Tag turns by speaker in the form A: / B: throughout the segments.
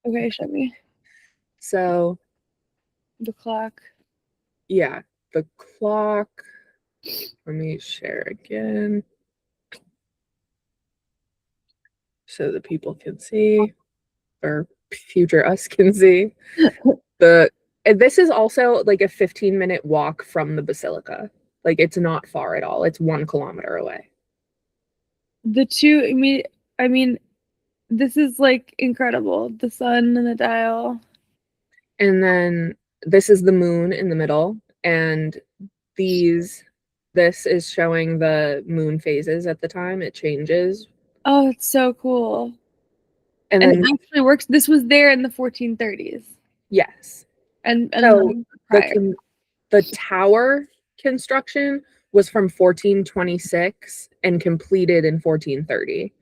A: Okay, show me
B: So
A: the clock.
B: yeah, the clock. Let me share again so the people can see, or future us can see. The and this is also like a 15-minute walk from the basilica. Like it's not far at all. It's 1 kilometer away.
A: The two, I mean, this is like incredible. The sun and the dial.
B: And then this is the moon in the middle, and these this is showing the moon phases at the time. It changes.
A: Oh, it's so cool.
B: And
A: And it
B: then
A: actually works. This was there in the 1430s
B: yes.
A: and
B: So the
A: prior.
B: the tower construction was from 1426 and completed in 1430.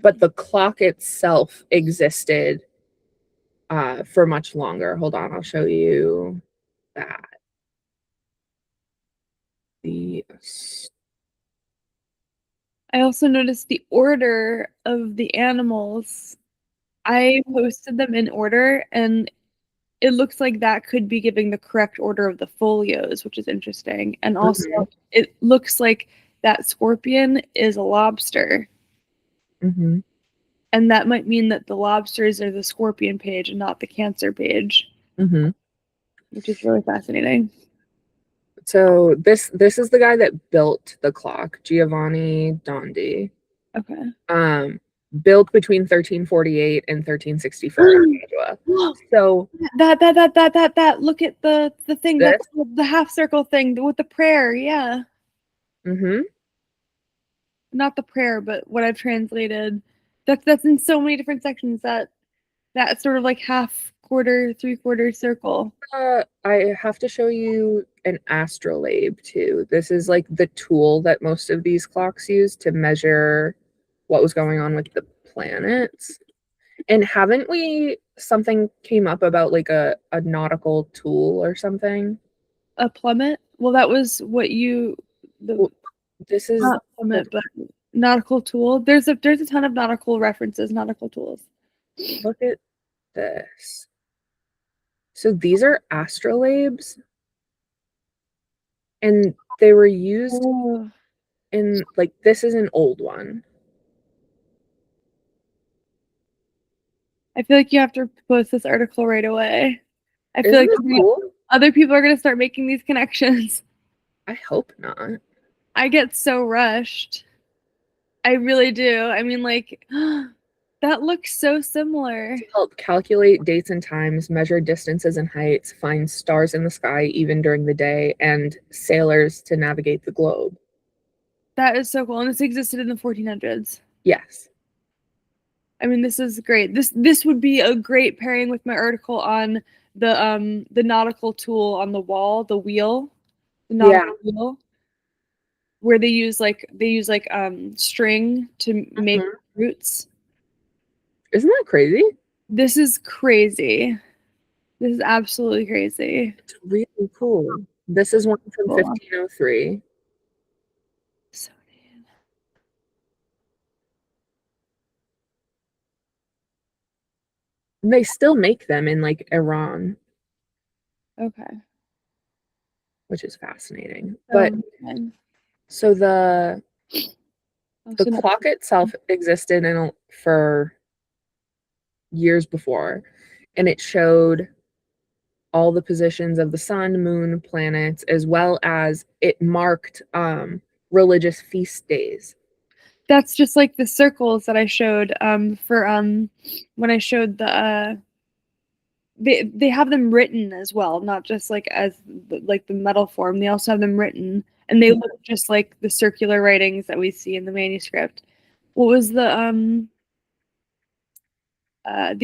B: But the clock itself existed for much longer. Hold on, I'll show you that. The
A: I also noticed the order of the animals. I posted them in order, and it looks like that could be giving the correct order of the folios, which is interesting. And also,
B: Mhm,
A: it looks like that scorpion is a lobster.
B: mhm,
A: And that might mean that the lobsters are the scorpion page and not the cancer page,
B: mhm.
A: which is really fascinating.
B: So this is the guy that built the clock, Giovanni Dondi.
A: Okay.
B: Um, built between 1348 and 1364 in Padua. So
A: That look at the thing,
B: this,
A: that's the half circle thing with the prayer. Yeah.
B: mhm,
A: Not the prayer, but what I've translated. That's in so many different sections, that sort of like half quarter, three-quarter circle.
B: I have to show you an astrolabe too. This is like the tool that most of these clocks use to measure what was going on with the planets. And haven't we something came up about like a nautical tool or something?
A: A plummet. Well, that was what you the
B: Well, this is
A: not
B: the
A: plummet, but nautical tool. There's a ton of nautical references, nautical tools.
B: look at this. So these are astrolabes, and they were used
A: Oh,
B: in like this is an old one.
A: I feel like you have to post this article right away. I feel
B: Isn't
A: like
B: this cool?
A: other people are going to start making these connections.
B: I hope not.
A: I get so rushed. I really do. I mean, like, that looks so similar.
B: To help calculate dates and times, measure distances and heights, find stars in the sky even during the day, and sailors to navigate the globe.
A: That is so cool. And this existed in the 1400s.
B: Yes.
A: I mean, this is great. This would be a great pairing with my article on the nautical tool on the wall, the wheel, the
B: Yeah.
A: nautical wheel, where they use like string to make
B: Mhm.
A: roots.
B: Isn't that crazy?
A: This is crazy. This is absolutely crazy.
B: It's really cool. This is one from
A: Cool.
B: 1503.
A: So neat.
B: They still make them in like Iran,
A: Okay.
B: which is fascinating. But
A: So fun.
B: so the
A: Oh,
B: the
A: so now,
B: clock itself existed for years before, and it showed all the positions of the sun, moon, planets, as well as it marked religious feast days.
A: that's just like the circles that I showed for when I showed they have them written as well, not just like as like the metal form. They also have them written, and they look just like the circular writings that we see in the manuscript. What was the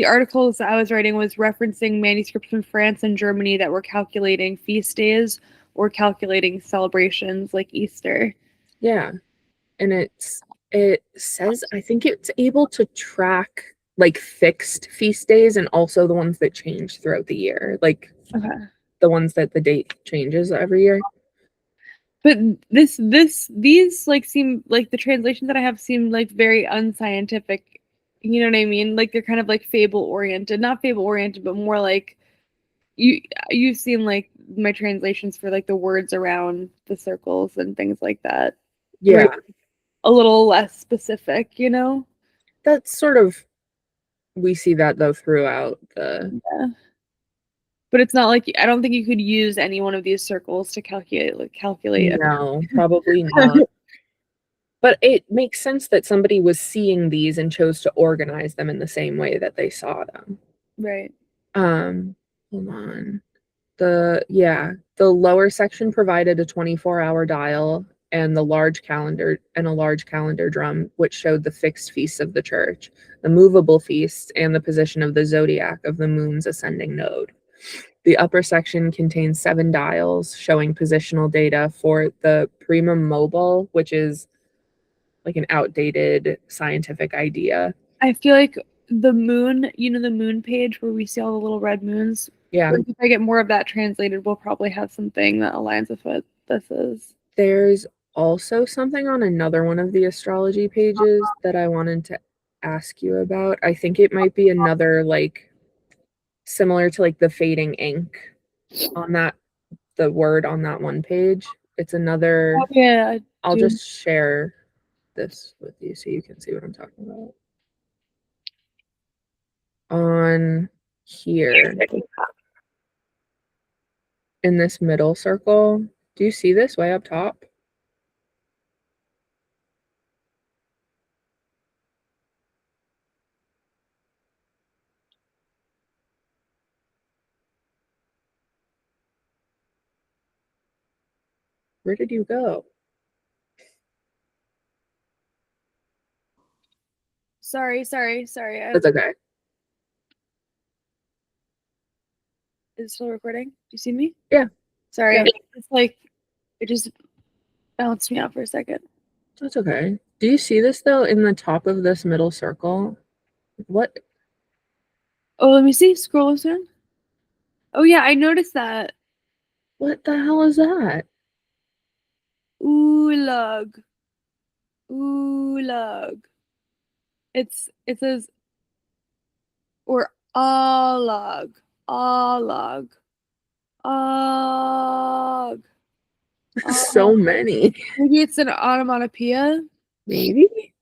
A: articles that I was writing was referencing manuscripts from France and Germany that were calculating feast days or calculating celebrations like Easter.
B: Yeah, and it says I think it's able to track like fixed feast days and also the ones that change throughout the year, like
A: Okay.
B: the ones that the date changes every year.
A: But these like seem like the translations that I have seem like very unscientific. You know what I mean? Like they're kind of like fable oriented, not fable oriented, but more like you you've seen like my translations for like the words around the circles and things like that. Where
B: Yeah,
A: a little less specific, you know?
B: that's sort of we see that though throughout the
A: Yeah. But it's not like I don't think you could use any one of these circles to calculate.
B: no, probably not. But it makes sense that somebody was seeing these and chose to organize them in the same way that they saw them.
A: Right.
B: Um, hold on. The lower section provided a 24-hour dial and a large calendar drum, which showed the fixed feasts of the church, the movable feasts, and the position of the zodiac of the moon's ascending node. The upper section contains 7 dials showing positional data for the primum mobile, which is like an outdated scientific idea.
A: I feel like the moon, you know, the moon page where we see all the little red moons.
B: Yeah.
A: Like if I get more of that translated, we'll probably have something that aligns with what this is.
B: There's also something on another one of the astrology pages that I wanted to ask you about. I think it might be another like similar to like the fading ink on that the word on that one page. It's
A: Oh
B: another
A: yeah,
B: I'll
A: do
B: just share this with you so you can see what I'm talking about. On here in this middle circle, do you see this way up top? Where did you go?
A: sorry.
B: That's okay.
A: Is it still recording? Do you see me?
B: Yeah,
A: Sorry.
B: yeah,
A: It's like it just bounced me out for a second.
B: that's okay. Do you see this though in the top of this middle circle? What
A: Oh, let me see. Scroll soon. Oh yeah, I noticed that.
B: what the hell is that?
A: Oolag. Oolag. It says or alog. Alog. Og. Og.
B: So many.
A: Maybe it's an onomatopoeia.
B: Maybe?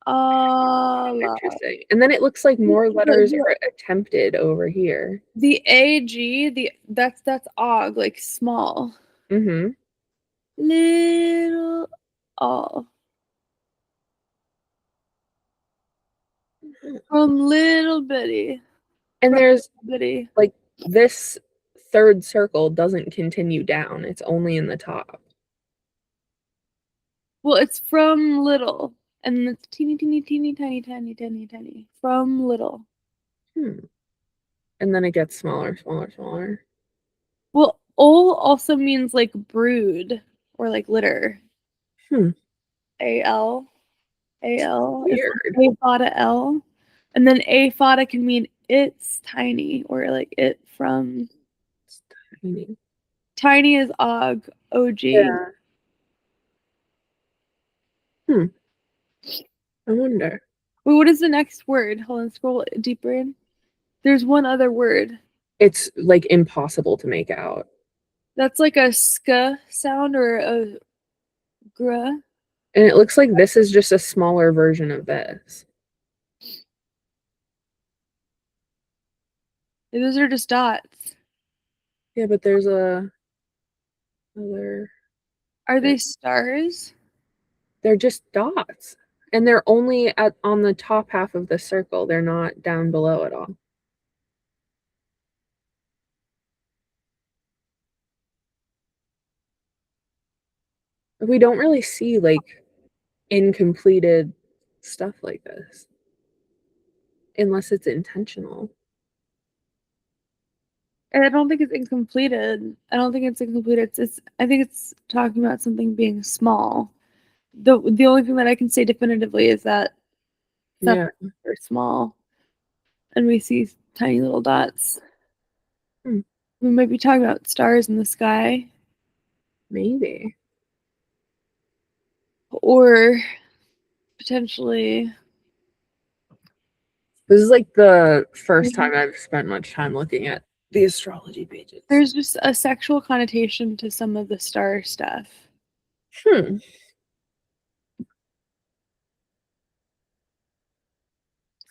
A: Alog.
B: Interesting. And then it looks like more letters are attempted over here.
A: The AG, that's og, like small.
B: Mm-hmm.
A: Little all. From little bitty.
B: And
A: From
B: there's
A: bitty.
B: like this third circle doesn't continue down. It's only in the top.
A: Well, it's from little. And it's teeny. From little.
B: Hmm. And then it gets smaller.
A: Well, ol also means like brood or like litter.
B: Hmm.
A: AL. AL is
B: Weird.
A: A fada L. And then A fada can mean it's tiny or like it from.
B: It's tiny.
A: Tiny is og. OG.
B: Yeah. Hmm. I wonder.
A: Wait, what is the next word? Hold on, scroll deeper in. There's one other word.
B: It's like impossible to make out.
A: That's like a sk sound or a gr.
B: And it looks like this is just a smaller version of this.
A: Those are just dots.
B: Yeah, but there's a other.
A: Are they stars?
B: They're just dots. And they're only at on the top half of the circle. They're not down below at all. We don't really see like incompleted stuff like this unless it's intentional.
A: I don't think it's incompleted. I don't think it's incompleted. It's I think it's talking about something being small. The only thing that I can say definitively is that some
B: Yeah.
A: are small and we see tiny little dots.
B: Hmm.
A: We might be talking about stars in the sky
B: Maybe.
A: or potentially
B: This is like the first time I've spent much time looking at the astrology pages.
A: There's just a sexual connotation to some of the star stuff.
B: Hmm.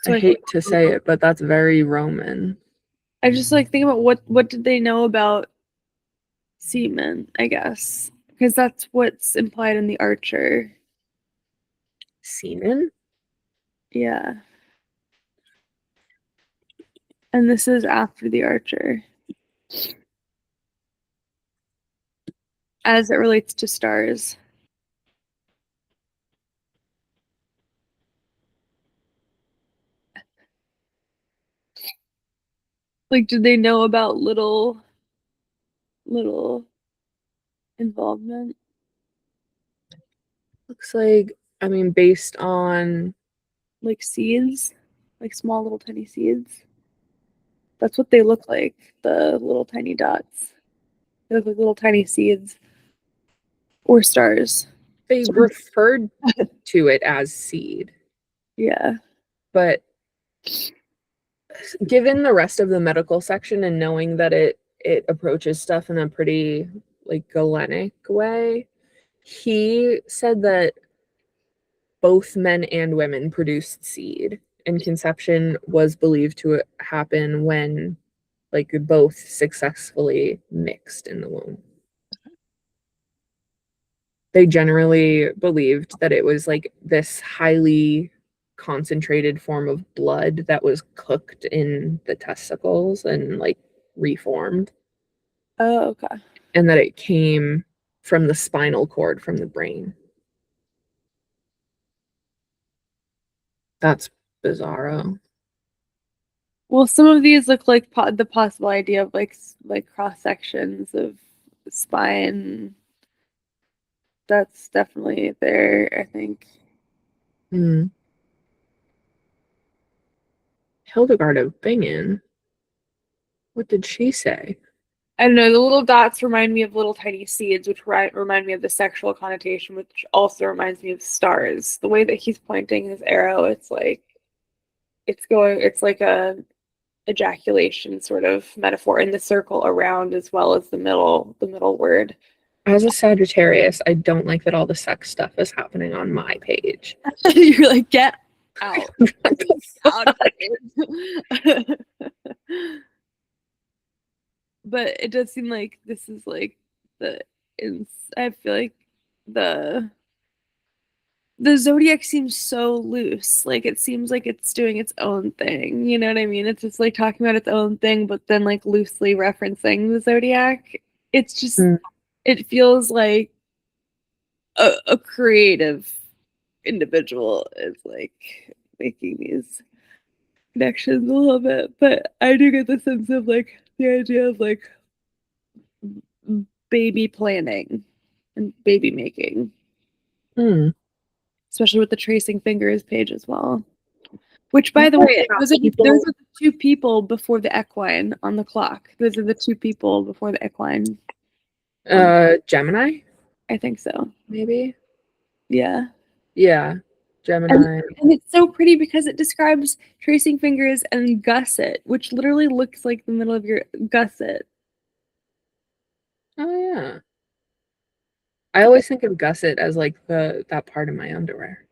A: So
B: I
A: like,
B: hate to say it, but that's very Roman.
A: I just like think about what did they know about semen, I guess, because that's what's implied in the Archer.
B: Semen?
A: Yeah, and this is after the Archer, as it relates to stars. Like, did they know about little involvement?
B: Looks like, I mean, based on
A: Like seeds, like small little tiny seeds. That's what they look like, the little tiny dots. They look like little tiny seeds or stars.
B: they referred to it as seed,
A: Yeah.
B: but given the rest of the medical section and knowing that it approaches stuff in a pretty like Galenic way, he said that both men and women produced seed, and conception was believed to happen when like both successfully mixed in the womb. They generally believed that it was like this highly concentrated form of blood that was cooked in the testicles and like reformed,
A: Oh, okay.
B: and that it came from the spinal cord from the brain. That's bizarro.
A: Well, some of these look like the possible idea of like cross sections of spine. That's definitely there, I think.
B: Hmm. Hildegard of Bingen. What did she say?
A: I don't know. The little dots remind me of little tiny seeds, which remind me of the sexual connotation, which also reminds me of stars. The way that he's pointing his arrow, it's like it's like a ejaculation sort of metaphor in the circle around as well as the middle word.
B: As a Sagittarius, I don't like that all the sex stuff is happening on my page.
A: You're like, get out.
B: What the
A: Out of
B: fuck?
A: here. But it does seem like this is like the ins I feel like the the zodiac seems so loose. Like it seems like it's doing its own thing. You know what I mean? It's just like talking about its own thing, but then like loosely referencing the zodiac. It's just
B: Hmm.
A: it feels like a creative individual is like making these connections a little bit. But I do get the sense of like the idea of like baby planning and baby making,
B: Hmm.
A: especially with the tracing fingers page as well. Which, by the
B: Yeah,
A: way, those
B: people.
A: are the two people before the equine on the clock. Those are the two people before the equine on.
B: Gemini,
A: I think so.
B: maybe.
A: Yeah,
B: Yeah,
A: and
B: Gemini.
A: and it's so pretty because it describes tracing fingers and gusset, which literally looks like the middle of your gusset.
B: Oh yeah. I always think of gusset as like the that part of my underwear.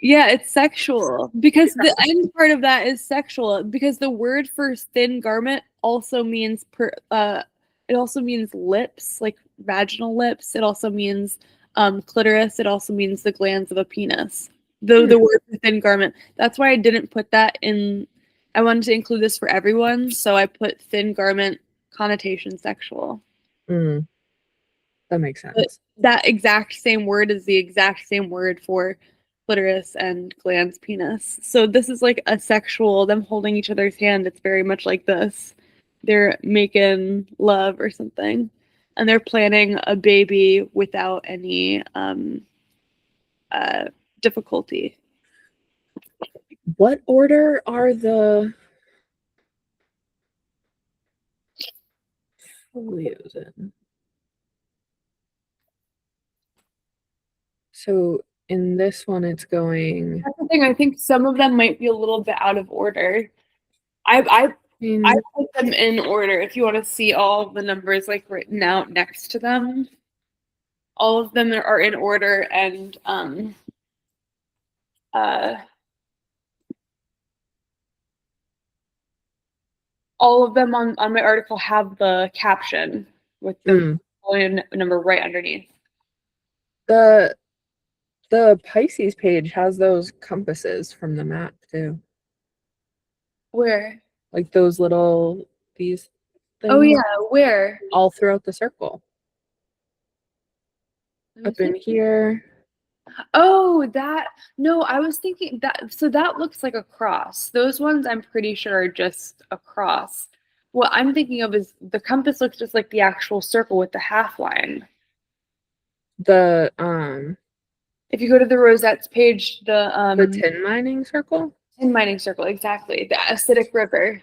A: Yeah, it's sexual because the end part of that is sexual because the word for thin garment also means it also means lips, like vaginal lips. It also means clitoris. It also means the glands of a penis. The
B: Hmm.
A: word for thin garment. That's why I didn't put that in. I wanted to include this for everyone, so I put thin garment connotation sexual.
B: Hmm. That makes
A: But
B: sense.
A: that exact same word is the exact same word for clitoris and glans penis. So this is like a sexual, them holding each other's hand. It's very much like this. They're making love or something. And they're planning a baby without any uh, difficulty.
B: What order are the folios in? So in this one, it's going.
A: That's the thing. I think some of them might be a little bit out of order. I I
B: In
A: put them in order. If you want to see all the numbers like written out next to them, all of them are in order, and uh all of them on my article have the caption with the
B: mm,
A: folio number right underneath.
B: the the Pisces page has those compasses from the map too.
A: Where?
B: Like those little these
A: Oh
B: things
A: yeah, where?
B: all throughout the circle.
A: Let me
B: Up
A: see.
B: in here.
A: Oh, that no, I was thinking that so that looks like a cross. Those ones I'm pretty sure are just a cross. What I'm thinking of is the compass looks just like the actual circle with the half line.
B: The
A: If you go to the Rosettes page,
B: the tin mining circle.
A: tin mining circle, exactly, the acidic river.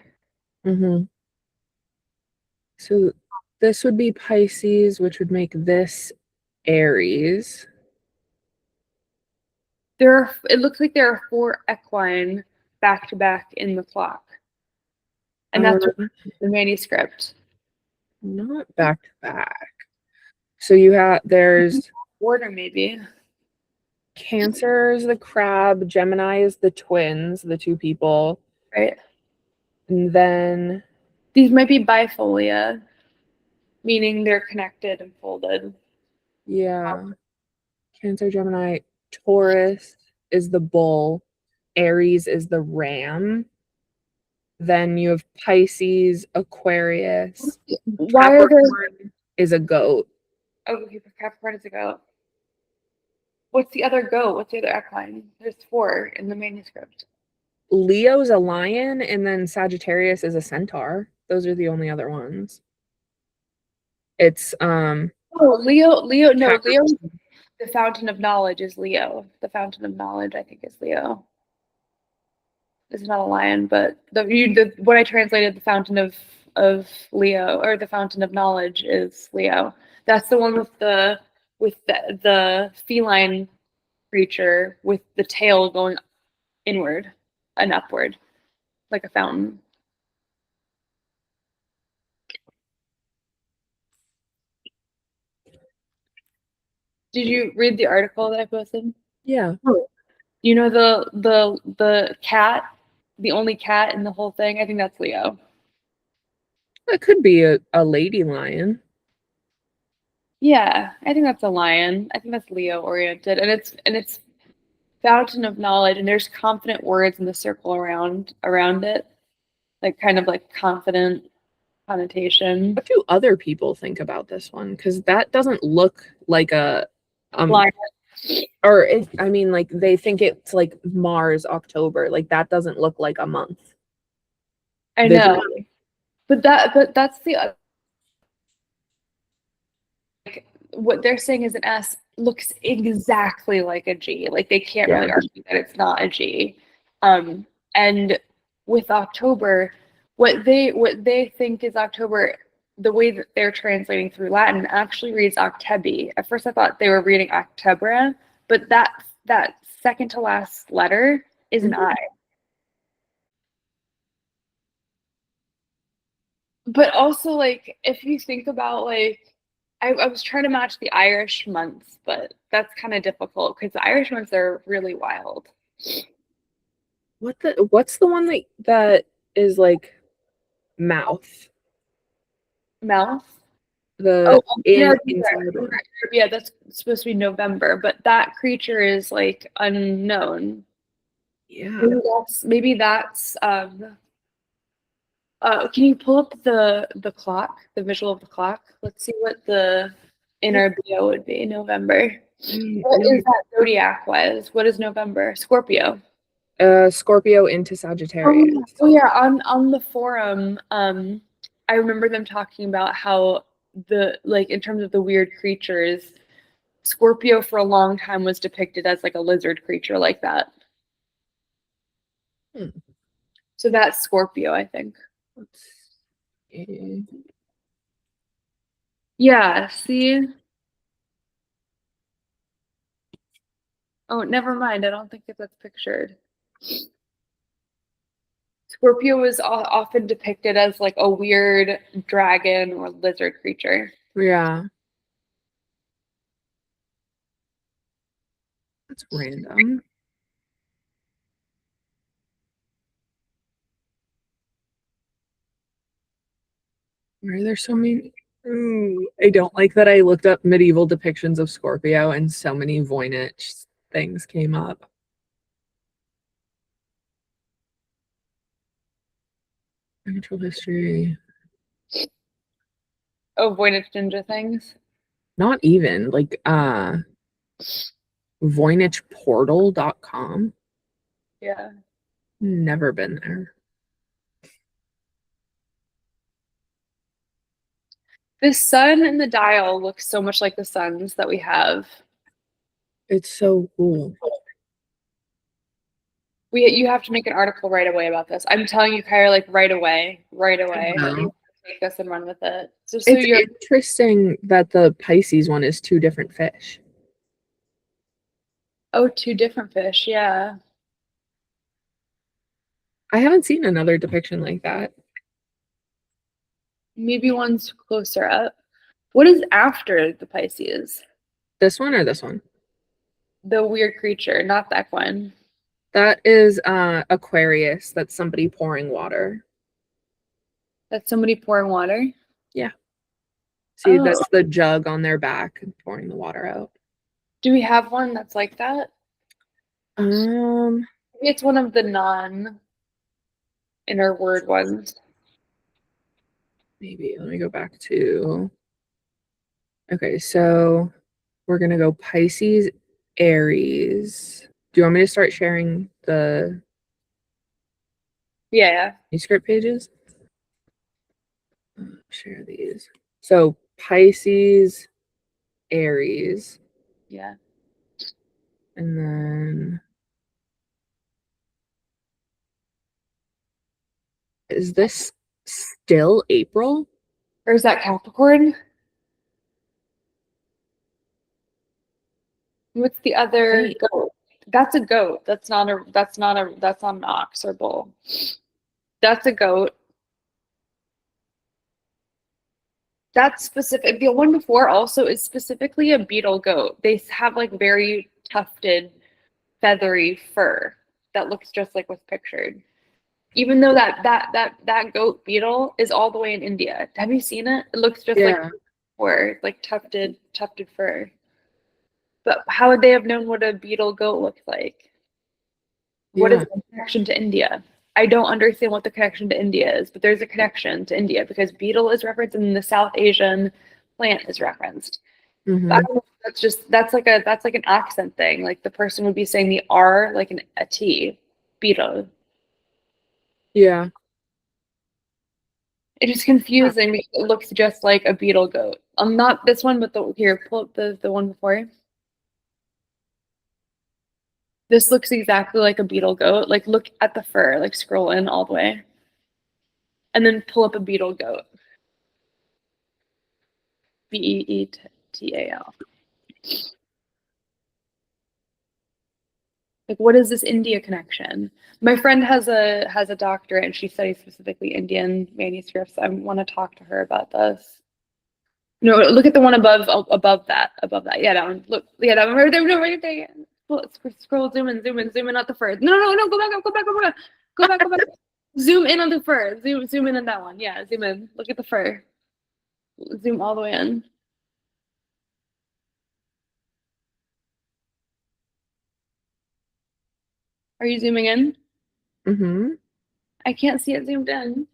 B: Mm-hmm. So this would be Pisces, which would make this Aries.
A: It looks like there are four equine back to back in the clock. And that's
B: Um,
A: the manuscript.
B: not back to back. So you have there's
A: Order maybe,
B: Cancer is the crab, Gemini is the twins, the two people,
A: right?
B: and then
A: These might be bifolia, meaning they're connected and folded.
B: yeah, Cancer, Gemini, Taurus is the bull, Aries is the ram. Then you have Pisces, Aquarius,
A: Why are there
B: Capricorn is a goat.
A: oh okay, Capricorn is a goat. What's the other goat? What's the other equine? There's four in the manuscript.
B: Leo's a lion, and then Sagittarius is a centaur. Those are the only other ones. It's
A: Oh, Leo, no, Leo,
B: Capricorn.
A: the fountain of knowledge is Leo. The fountain of knowledge, I think, is Leo. It's not a lion, but what I translated, the fountain of Leo, or the fountain of knowledge is Leo. That's the one with the feline creature with the tail going inward and upward like a fountain. Did you read the article that I posted?
B: Yeah,
A: You know the cat, the only cat in the whole thing? I think that's Leo.
B: that could be a lady lion.
A: Yeah, I think that's a lion. I think that's Leo oriented, and it's fountain of knowledge, and there's confident words in the circle around it, like kind of like confident connotation.
B: What do other people think about this one? Because that doesn't look like a
A: Lion,
B: or I mean, like they think it's like Mars October. Like that doesn't look like a month
A: I know,
B: visually.
A: but that's the like what they're saying is an S looks exactly like a G. Like they can't
B: Yeah.
A: really argue that it's not a G. And with October, what they think is October, the way that they're translating through Latin actually reads Octebi. At first I thought they were reading Octebra, but that second to last letter is an I.
B: Mhm.
A: But also like if you think about like I was trying to match the Irish months, but that's kind of difficult because the Irish months are really wild.
B: What's the one that is like mouth?
A: Mouth. Oh,
B: The
A: yeah,
B: in inside one.
A: yeah, that's supposed to be November, but that creature is like unknown.
B: Yeah.
A: Maybe that's can you pull up the clock, the visual of the clock? Let's see what the
B: Yeah.
A: inner BO would be. November. What
B: Let
A: is
B: me
A: that zodiac wise? What is November? Scorpio.
B: Scorpio into
A: Oh yeah.
B: Sagittarius.
A: Oh yeah, on the forum, I remember them talking about how the like in terms of the weird creatures, Scorpio for a long time was depicted as like a lizard creature like that.
B: Hmm.
A: So that's Scorpio, I think.
B: Let's see.
A: Yeah, see? Oh, never mind. I don't think that that's pictured. Scorpio is often depicted as like a weird dragon or lizard creature.
B: Yeah, that's random. Why are there so many? Ooh, I don't like that I looked up medieval depictions of Scorpio and so many Voynich things came up. Natural history.
A: Oh, Voynich ninja things.
B: Not even like voynichportal.com.
A: Yeah.
B: Never been there.
A: The sun and the dial look so much like the suns that we have.
B: It's so cool.
A: You have to make an article right away about this. I'm telling you, Kyra, like right away, right away.
B: Wow.
A: Take this and run with it. Just so
B: It's
A: you're
B: interesting that the Pisces one is two different fish.
A: two different fish, yeah.
B: I haven't seen another depiction like that.
A: Maybe one's closer up. What is after the Pisces?
B: This one or this one?
A: The weird creature, not that one.
B: That is Aquarius. That's somebody pouring water.
A: That's somebody pouring water.
B: Yeah. See,
A: Oh,
B: that's the jug on their back pouring the water out.
A: do we have one that's like that?
B: Um,
A: Maybe it's one of the non inner word ones.
B: maybe let me go back to. Okay, so we're gonna go Pisces, Aries. Do you want me to start sharing the
A: Yeah.
B: manuscript pages? Share these. So Pisces, Aries,
A: Yeah.
B: and then is this still April?
A: Or is that Capricorn? What's the other
B: Wait.
A: goat? That's a goat. That's not an ox or bull. That's a goat. That's specific. The one before also is specifically a beetle goat. They have like very tufted, feathery fur that looks just like what's pictured. Even though that goat beetle is all the way in India. Have you seen it? It looks just like
B: Yeah,
A: fur, like tufted fur. But how would they have known what a beetle goat looks like? What is
B: yeah.
A: the connection to India? I don't understand what the connection to India is, but there's a connection to India because beetle is referenced and the South Asian plant is referenced. But I
B: Mm-hmm.
A: don't know, that's like an accent thing. Like the person would be saying the R like a T, beetle.
B: Yeah.
A: It is confusing because it looks just like a beetle goat. Not this one, but the here, pull up the one before. This looks exactly like a beetle goat. Like look at the fur, like scroll in all the way. And then pull up a beetle goat. Beetal. Like what is this India connection? My friend has a doctorate and she studies specifically Indian manuscripts. I want to talk to her about this. No, look at the one above that. Above that. Yeah, that one. Look, yeah, that one right there. No, right there. Yeah. Scroll, zoom in, not the fur. No, go back up, go back, go back, go back, go back. Zoom in on the fur. Zoom in on that one. Yeah, zoom in. Look at the fur. Zoom all the way in. Are you zooming in?
B: Mm-hmm.
A: I can't see it zoomed in.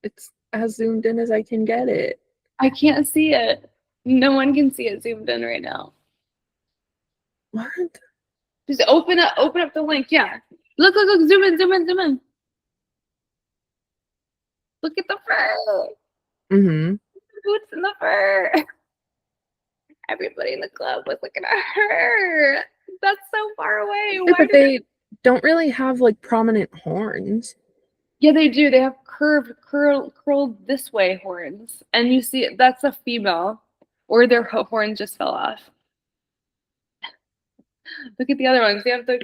B: It's as zoomed in as I can get it.
A: I can't see it. No one can see it zoomed in right now.
B: What?
A: Just open up the link. Yeah. Look, zoom in. Look at the fur.
B: Mm-hmm.
A: Boots in the fur. Everybody in the club was looking at her. That's so far away.
B: Yeah,
A: Why
B: but
A: did it?
B: they don't really have like prominent horns.
A: Yeah, they do. They have curled this way horns, and you see that's a female, or their horns just fell off. Look at the other ones. They have this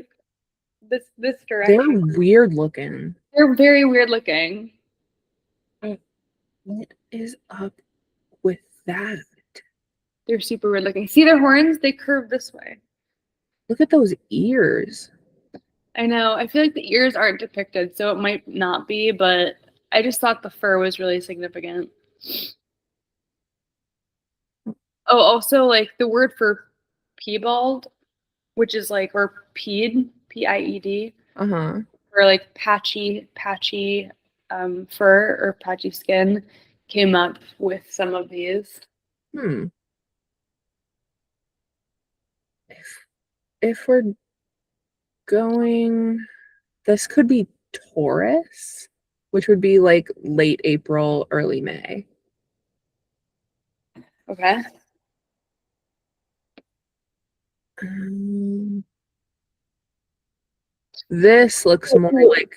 B: They're
A: direction.
B: weird looking.
A: They're very weird looking.
B: What is up with that?
A: They're super weird looking. See their horns? They curve this way.
B: Look at those ears.
A: I know. I feel like the ears aren't depicted, so it might not be, but I just thought the fur was really significant. Oh, also like the word for piebald, which is like or peed, Pied,
B: Uh-huh.
A: or like patchy fur or patchy skin came up with some of these.
B: Hmm. If we're going, this could be Taurus, which would be like late April, early May.
A: Okay.
B: This looks more like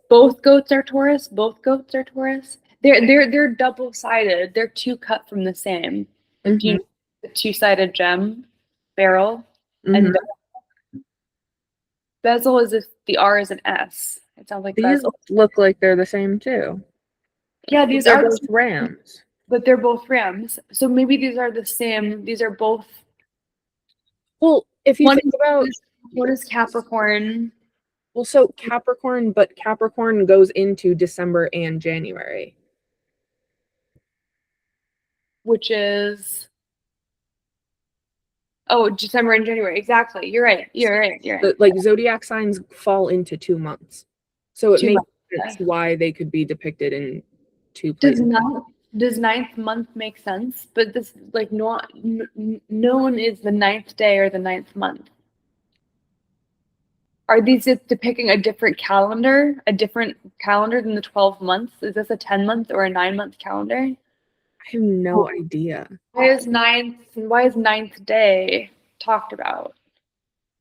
A: Both goats are Taurus. Both goats are Taurus. They're double-sided. They're two cut from the same. Like do you
B: Mhm,
A: know the two-sided gem barrel and
B: mhm.
A: bezel is if the R is an S. It sounds like
B: These
A: bezel.
B: look like they're the same too.
A: Yeah,
B: But
A: these
B: they're
A: are,
B: both rams.
A: but they're both rams. So maybe these are the same. These are both.
B: Well, if you
A: One
B: think about,
A: is one is Capricorn,
B: well, so Capricorn, but Capricorn goes into December and January.
A: which is December and January. Exactly. You're right. You're right. You're right.
B: The like zodiac signs fall into 2 months. So it
A: Too
B: makes
A: much.
B: sense why they could be depicted in two
A: Does
B: places.
A: not does ninth month make sense? But this like not known is the ninth day or the ninth month. Are these just depicting a different calendar than the 12 months? Is this a 10-month or a 9-month calendar?
B: I have no idea.
A: Why is ninth day talked about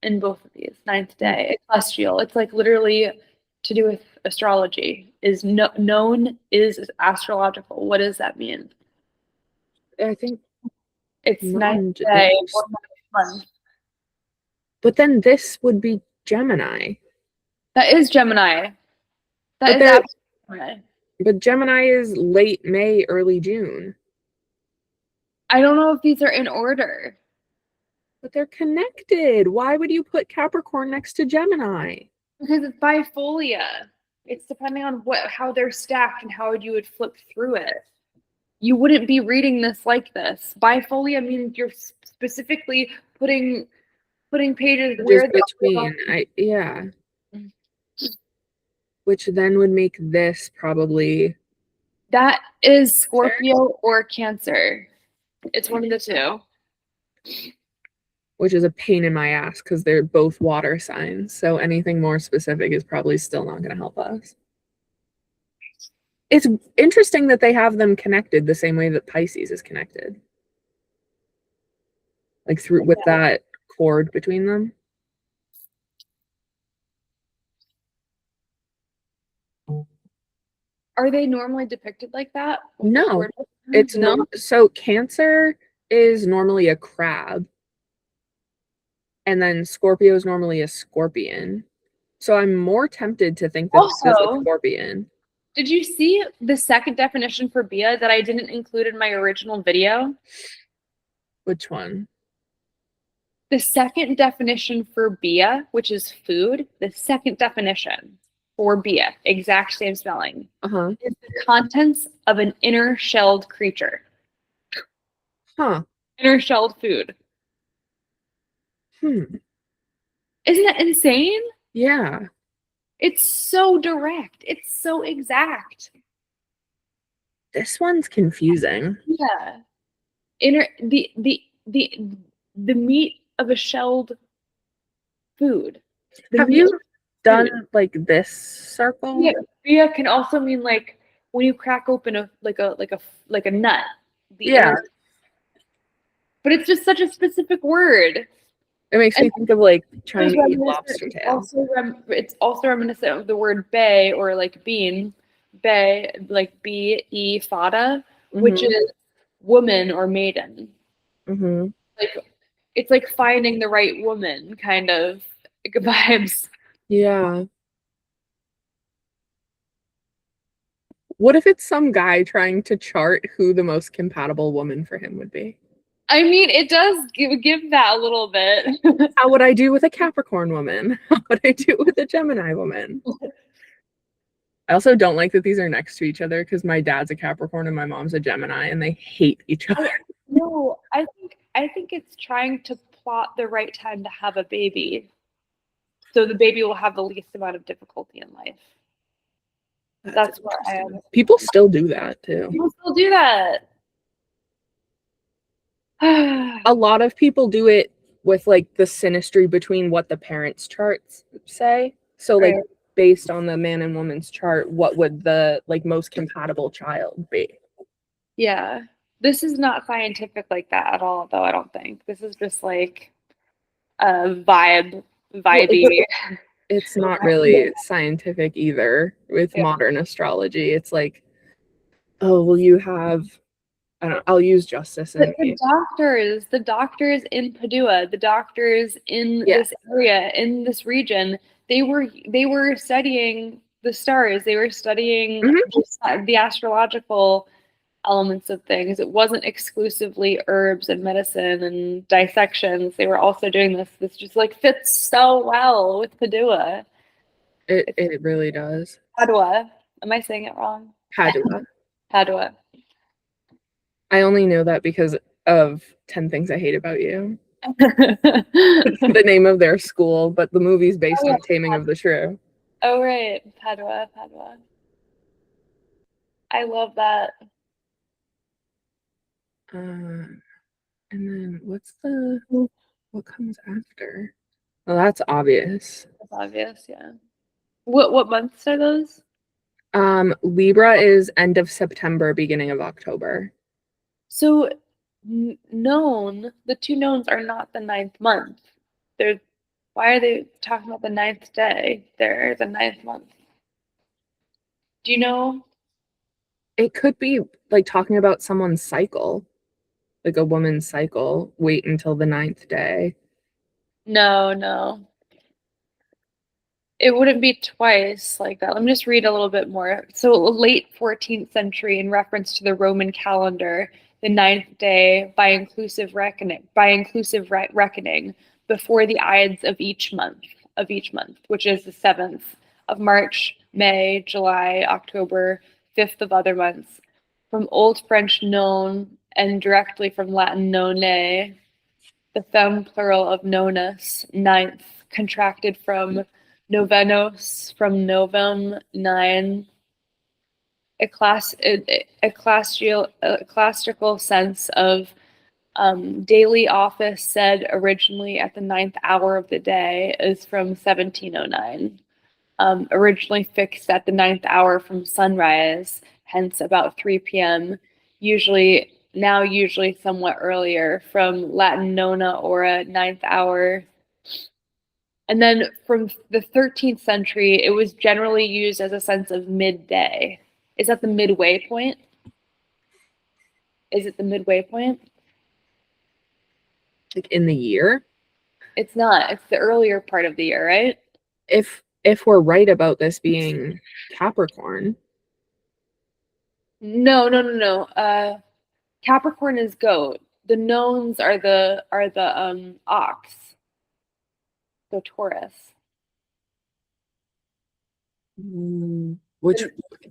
A: in both of these? Ninth day, it's celestial. It's like literally to do with astrology. Is known is astrological. What does that mean?
B: I think
A: It's ninth day or
B: non-deduced.
A: ninth month.
B: But then this would be Gemini.
A: That is Gemini. That
B: But
A: is
B: they're
A: absolutely Gemini.
B: but Gemini is late May, early June.
A: I don't know if these are in order.
B: But they're connected. Why would you put Capricorn next to Gemini?
A: Because it's bifolia. It's depending on how they're stacked and how you would flip through it. You wouldn't be reading this like this. Bifolia means you're specifically putting pages where
B: Just
A: the
B: between. Yeah. Which then would make this probably
A: that is
B: Cancer,
A: Scorpio or Cancer. It's one of the two.
B: which is a pain in my ass because they're both water signs. So anything more specific is probably still not going to help us. It's interesting that they have them connected the same way that Pisces is connected. Like through with that cord between them.
A: Are they normally depicted like that?
B: No, it's
A: No.
B: not. So Cancer is normally a crab, and then Scorpio is normally a scorpion. So I'm more tempted to think that this is a
A: Also,
B: scorpion.
A: did you see the second definition for Bia that I didn't include in my original video?
B: Which one?
A: The second definition for Bia, which is food, the second definition for Bia, exact same spelling,
B: Uh-huh.
A: is the contents of an inner shelled creature.
B: Huh.
A: Inner shelled food.
B: Hmm.
A: Isn't that insane?
B: Yeah.
A: It's so direct. It's so exact.
B: This one's confusing.
A: Yeah. The meat of a shelled food. The
B: Have
A: meat
B: you
A: of
B: done
A: food.
B: like this circle?
A: Yeah, Bia can also mean like when you crack open a nut. The
B: Yeah.
A: inner, but it's just such a specific word.
B: It makes me
A: And
B: think of like trying
A: it's
B: to eat
A: reminiscent,
B: lobster tail.
A: it's also reminiscent of the word bay or like bean. Bay, like be fada, which
B: Mm-hmm.
A: is woman or maiden.
B: Mm-hmm.
A: Like it's like finding the right woman kind of vibes.
B: Yeah. What if it's some guy trying to chart who the most compatible woman for him would be?
A: I mean, it does give that a little bit.
B: How would I do with a Capricorn woman? How would I do with a Gemini woman? I also don't like that these are next to each other because my dad's a Capricorn and my mom's a Gemini and they hate each other.
A: No, I think it's trying to plot the right time to have a baby. So the baby will have the least amount of difficulty in life. That's where I am.
B: People still do that too.
A: People still do that.
B: A lot of people do it with like the synastry between what the parents' charts say. So like
A: Right.
B: based on the man and woman's chart, what would the like most compatible child be?
A: Yeah. This is not scientific like that at all, though, I don't think. This is just like a
B: Well,
A: vibey.
B: it's not really scientific either with
A: Yeah.
B: modern astrology. It's like, oh, well, you have, I don't know, I'll use justice
A: But
B: and
A: the doctors in Padua, the doctors in
B: yeah.
A: this area, in this region, they were studying the stars. They were studying
B: Mhm.
A: the astrological elements of things. It wasn't exclusively herbs and medicine and dissections. They were also doing this. This just like fits so well with Padua. It's
B: It really does.
A: Padua. Am I saying it wrong?
B: Padua.
A: Padua.
B: I only know that because of 10 Things I Hate About You. The name of their school, but the movie's based on Taming of the Shrew.
A: Oh right, Padua, Padua. I love that.
B: And then what comes after? Well, that's obvious.
A: That's obvious, yeah. What months are those?
B: Libra is end of September, beginning of October.
A: So known, the two knowns are not the ninth month. They're why are they talking about the ninth day? They're the ninth month. Do you know?
B: It could be like talking about someone's cycle, like a woman's cycle. Wait until the ninth day.
A: No, no. It wouldn't be twice like that. Let me just read a little bit more. So, late 14th century, in reference to the Roman calendar, the ninth day by inclusive reckoning before the Ides of each month, which is the 7th of March, May, July, October, 5th of other months. From Old French non and directly from Latin none, the fem plural of nonus, ninth, contracted from novenos, from novem, nine, ecclesiastical sense of daily office said originally at the ninth hour of the day is from 1709. Originally fixed at the ninth hour from sunrise, hence about 3 p.m., usually somewhat earlier, from Latin nona ora, ninth hour. And then from the 13th century, it was generally used as a sense of midday. Is that the midway point? Is it the midway point?
B: Like in the year.
A: It's not. It's the earlier part of the year, right?
B: If we're right about this being Capricorn,
A: No, no, no, no. Capricorn is goat. The nones are the ox. So Taurus.
B: which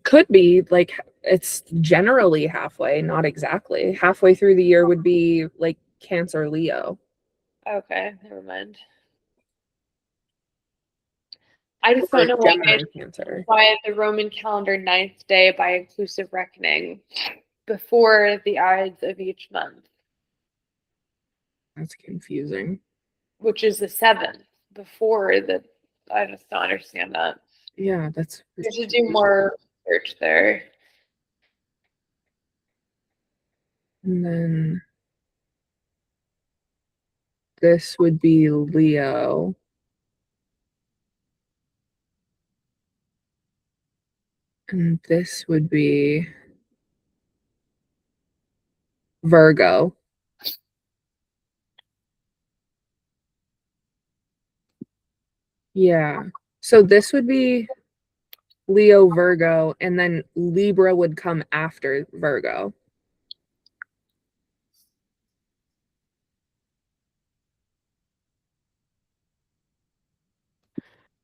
B: could be like it's generally halfway, not exactly. Halfway through the year would be like Cancer, Leo.
A: Okay, never mind. I just
B: Or
A: don't know
B: Gemini, Cancer.
A: why the Roman calendar ninth day by inclusive reckoning before the Ides of each month,
B: That's confusing.
A: which is the seventh before the. I just don't understand that.
B: Yeah, that's
A: You should do more research there.
B: and then this would be Leo. And this would be Virgo. Yeah. So this would be Leo, Virgo, and then Libra would come after Virgo.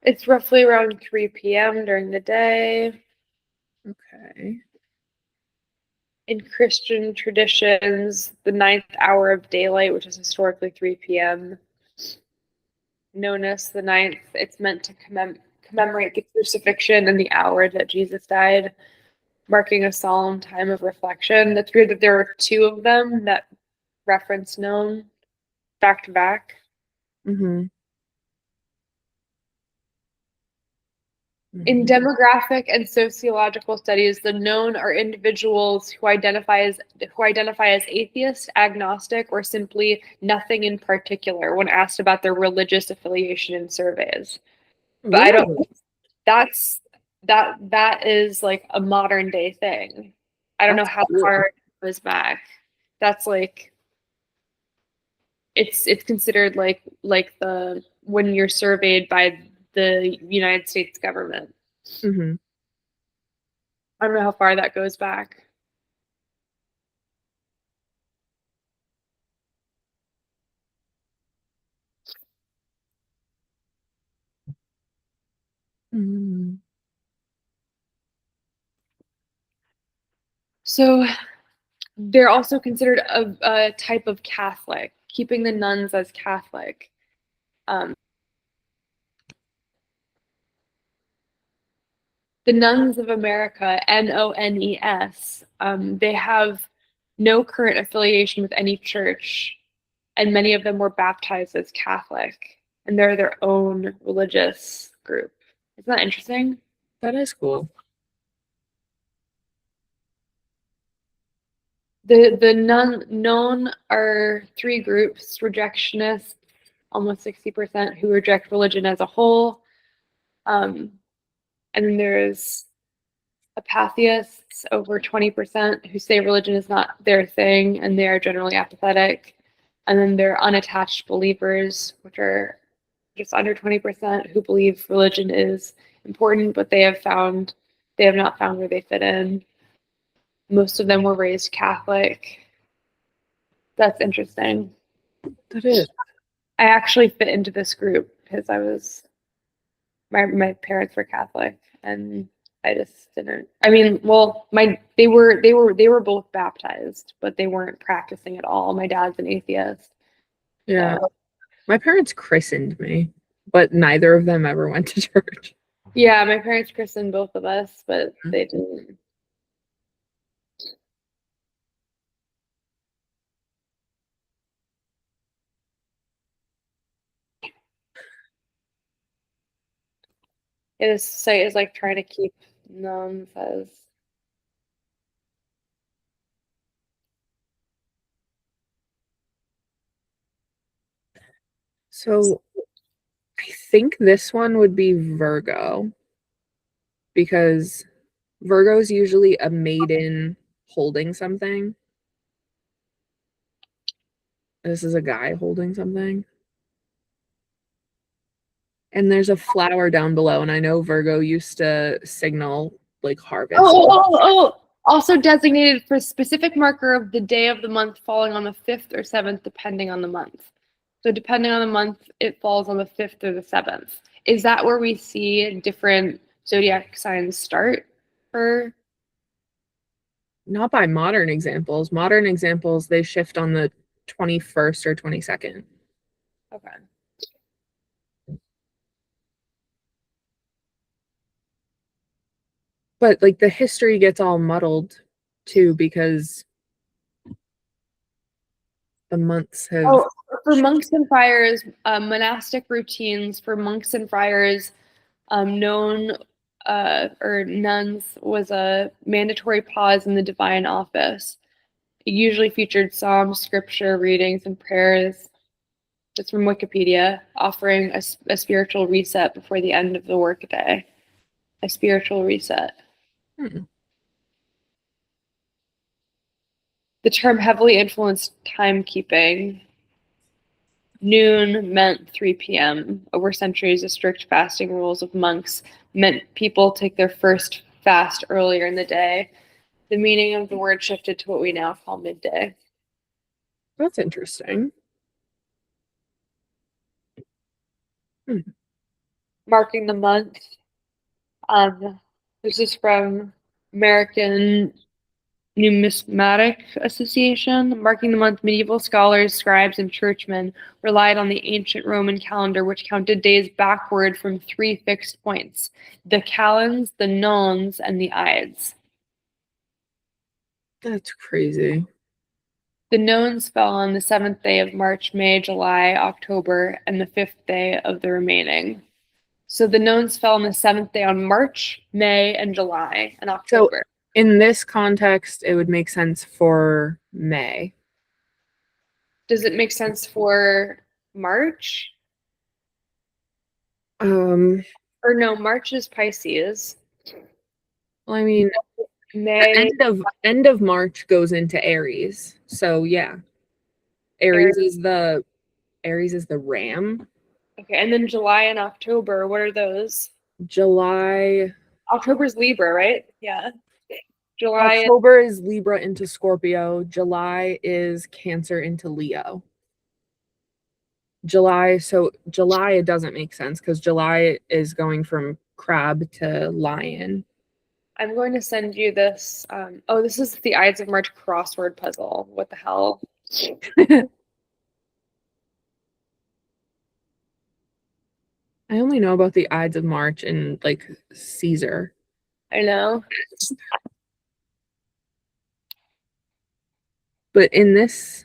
A: It's roughly around 3 p.m. during the day.
B: Okay.
A: In Christian traditions, the ninth hour of daylight, which is historically 3 p.m., known as the ninth, it's meant to commemorate the crucifixion and the hour that Jesus died, marking a solemn time of reflection. It's weird that there are two of them that reference known back to back.
B: Mm-hmm.
A: In
B: Mm-hmm.
A: demographic and sociological studies, the known are individuals who identify as atheist, agnostic, or simply nothing in particular when asked about their religious affiliation in surveys. But I don't.
B: Ooh,
A: That is like a modern day thing. I don't know
B: that's
A: how
B: cool.
A: far it goes back. That's like it's considered like the when you're surveyed by the United States government.
B: Mm-hmm.
A: I don't know how far that goes back.
B: Mm-hmm.
A: So they're also considered a type of Catholic, keeping the nuns as Catholic. Um, the Nuns of America, NONES, they have no current affiliation with any church, and many of them were baptized as Catholic, and they're their own religious group. Isn't that interesting?
B: That is cool.
A: The known are three groups: rejectionists, almost 60%, who reject religion as a whole. And then there's apatheists, over 20%, who say religion is not their thing and they are generally apathetic. And then there are unattached believers, which are just under 20%, who believe religion is important, but they have not found where they fit in. Most of them were raised Catholic. That's interesting.
B: That is.
A: I actually fit into this group because my parents were Catholic and I just didn't. I mean, well, they were both baptized, but they weren't practicing at all. My dad's an atheist.
B: Yeah.
A: So
B: My parents christened me, but neither of them ever went to church.
A: yeah, my parents christened both of us, but they didn't. This site is like trying to keep nuns as
B: So I think this one would be Virgo because Virgo is usually a maiden holding something. This is a guy holding something. And there's a flower down below, and I know Virgo used to signal like harvest.
A: oh, also designated for a specific marker of the day of the month falling on the 5th or 7th, depending on the month. So depending on the month, it falls on the 5th or the 7th. Is that where we see different zodiac signs start for?
B: Not by modern examples. Modern examples, they shift on the 21st or 22nd.
A: Okay.
B: But like the history gets all muddled too because the months have.
A: Oh, for monks and friars, monastic routines for monks and friars, known or nuns was a mandatory pause in the divine office. It usually featured psalms, scripture readings, and prayers. It's from Wikipedia, offering a spiritual reset before the end of the workday. A spiritual reset.
B: Hmm.
A: The term heavily influenced timekeeping. Noon meant 3 p.m. Over centuries, the strict fasting rules of monks meant people take their first fast earlier in the day. The meaning of the word shifted to what we now call midday.
B: That's interesting.
A: Marking the month. This is from American Numismatic Association. Marking the month, medieval scholars, scribes, and churchmen relied on the ancient Roman calendar, which counted days backward from 3 fixed points: the calends, the nones, and the ides.
B: That's crazy.
A: The nones fell on the 7th day of March, May, July, October, and the 5th day of the remaining. So the nones fell on the 7th day on March, May, and July, and
B: So
A: October.
B: in this context, it would make sense for May.
A: Does it make sense for March? Or no, March is Pisces.
B: Well, I mean,
A: May,
B: end of March goes into Aries. So yeah. Aries is the ram.
A: okay, and then July and October, what are those?
B: July.
A: October's Libra, right? Yeah. July.
B: October is Libra into Scorpio. July is Cancer into Leo. So July, it doesn't make sense because July is going from crab to lion.
A: I'm going to send you this. Oh, this is the Ides of March crossword puzzle. What the hell?
B: I only know about the Ides of March and like Caesar.
A: I know.
B: But in this,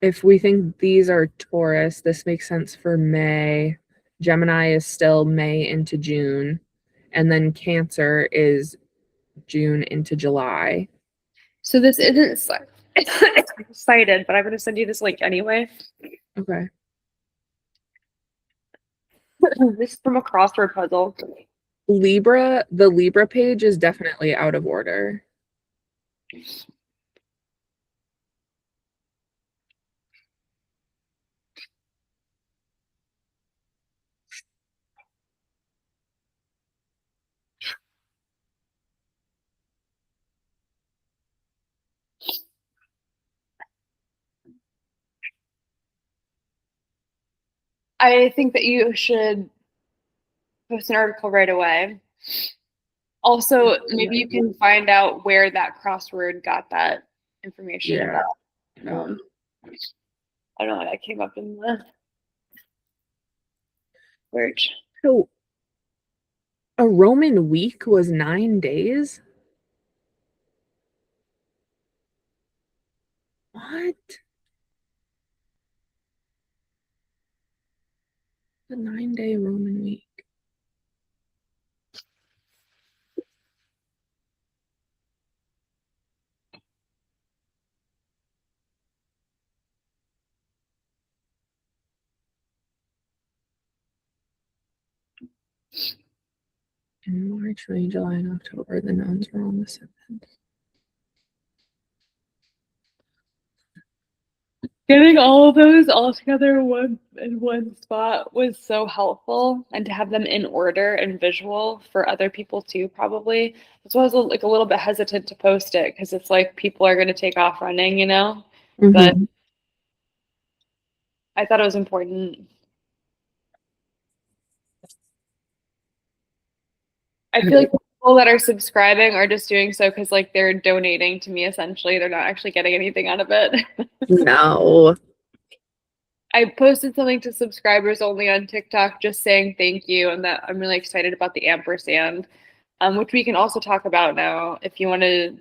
B: if we think these are Taurus, this makes sense for May. Gemini is still May into June. And then Cancer is June into July.
A: So this isn't cited, but I'm going to send you this link anyway.
B: Okay.
A: This is from a crossword puzzle.
B: The Libra page is definitely out of order.
A: I think that you should post an article right away. Also, maybe you can find out where that crossword got that information about. I don't know why that came up in the search.
B: So a Roman week was 9 days? What? A 9-day Roman week. In March, May, July, and October, the nones were on the 7th.
A: Getting all of those all together in one spot was so helpful, and to have them in order and visual for other people too, probably. That's why I was like a little bit hesitant to post it, because it's like people are going to take off running, you know? But I thought it was important. I feel like the people that are subscribing are just doing so because like they're donating to me essentially. They're not actually getting anything out of it.
B: No.
A: I posted something to subscribers only on TikTok just saying thank you and that I'm really excited about the ampersand, which we can also talk about now if you want to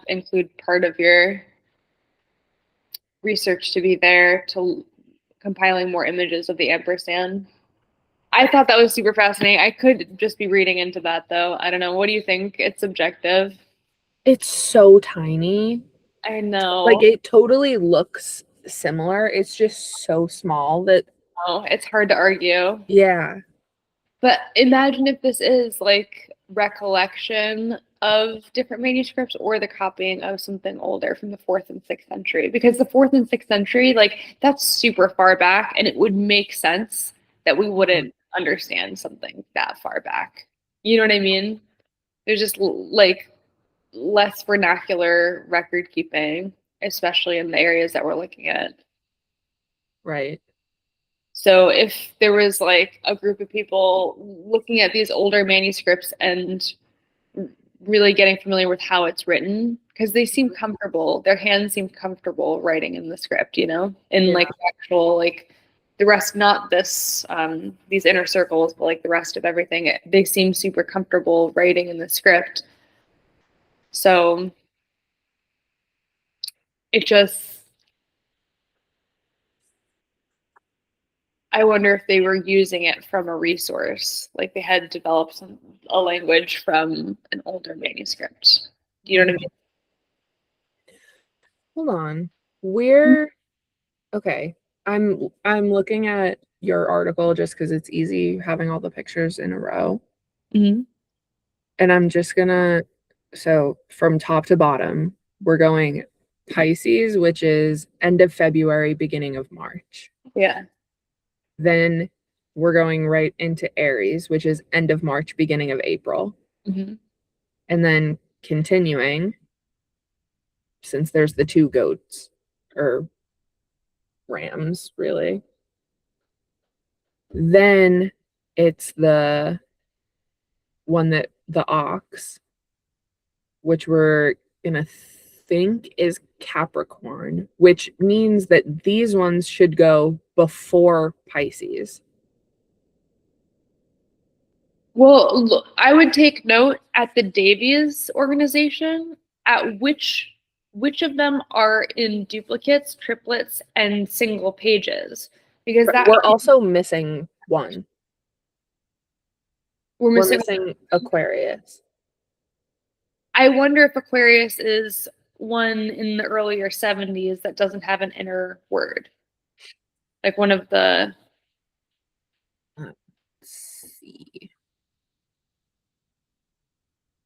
A: include part of your research to be there to compiling more images of the ampersand. I thought that was super fascinating. I could just be reading into that though. I don't know. What do you think? It's subjective.
B: It's so tiny.
A: I know.
B: Like it totally looks similar. It's just so small that
A: it's hard to argue.
B: yeah.
A: But imagine if this is like recollection of different manuscripts or the copying of something older from the 4th and 6th century. Because the 4th and 6th century, like, that's super far back, and it would make sense that we wouldn't understand something that far back. You know what I mean? There's just like less vernacular record keeping, especially in the areas that we're looking at.
B: Right.
A: So if there was like a group of people looking at these older manuscripts and really getting familiar with how it's written, because they seem comfortable, their hands seem comfortable writing in the script, you know, in like actual, like the rest, not this, these inner circles, but like the rest of everything, they seem super comfortable writing in the script. So it just, I wonder if they were using it from a resource, like they had developed a language from an older manuscript. Do you know what I mean?
B: Hold on. We're okay. I'm looking at your article just because it's easy having all the pictures in a row.
A: Mm-hmm.
B: And I'm just gonna, so from top to bottom, we're going Pisces, which is end of February, beginning of March.
A: Yeah.
B: Then we're going right into Aries, which is end of March, beginning of April.
A: Mm-hmm.
B: And then continuing, since there's the two goats or rams, really. Then it's the one that the ox, which we're gonna think is Capricorn, which means that these ones should go before Pisces.
A: Well, look, I would take note at the Davies organization at which of them are in duplicates, triplets, and single pages, because that
B: We're also missing one.
A: we're
B: We're
A: missing.
B: missing Aquarius.
A: I wonder if Aquarius is one in the earlier 70s that doesn't have an inner word, like one of the.
B: Let's see.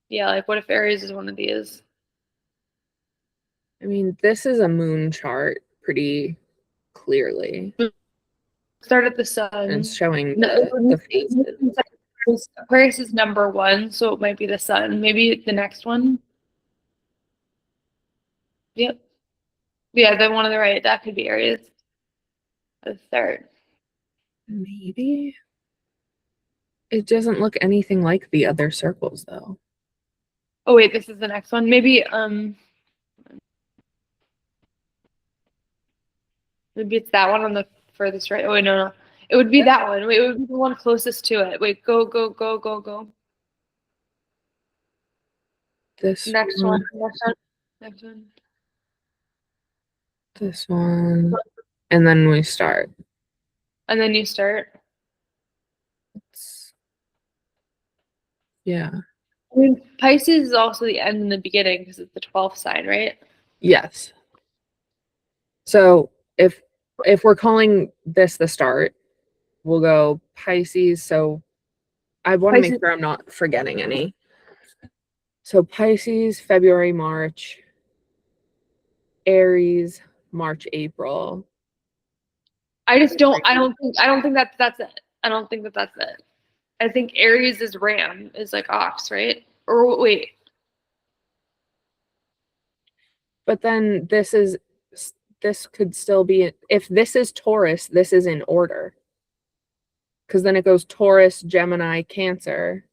A: Yeah, like what if Aries is one of these?
B: I mean, this is a moon chart pretty clearly.
A: Start at the
B: And
A: sun.
B: it's showing
A: No,
B: the phases.
A: Aquarius is number 1, so it might be the sun. Maybe the next one. Yep. Yeah, the one on the right, that could be Aries. The third.
B: Maybe. It doesn't look anything like the other circles, though.
A: Oh wait, this is the next one. Maybe maybe it's that one on the furthest right. Oh wait, no. It would be that one. Wait, it would be the one closest to it. Wait, go.
B: This
A: Next
B: one,
A: one. Next one.
B: this one, and then we start.
A: And then you start.
B: Yeah.
A: I mean, Pisces is also the end and the beginning because it's the 12th sign, right?
B: Yes. So if we're calling this the start, we'll go Pisces. So I want to make sure I'm not forgetting any. So Pisces, February, March, Aries, March, April.
A: I don't think that's it. I don't think that's it. I think Aries is ram, is like ox, right? Or wait.
B: But then this could still be, if this is Taurus, this is in order. Because then it goes Taurus, Gemini, Cancer.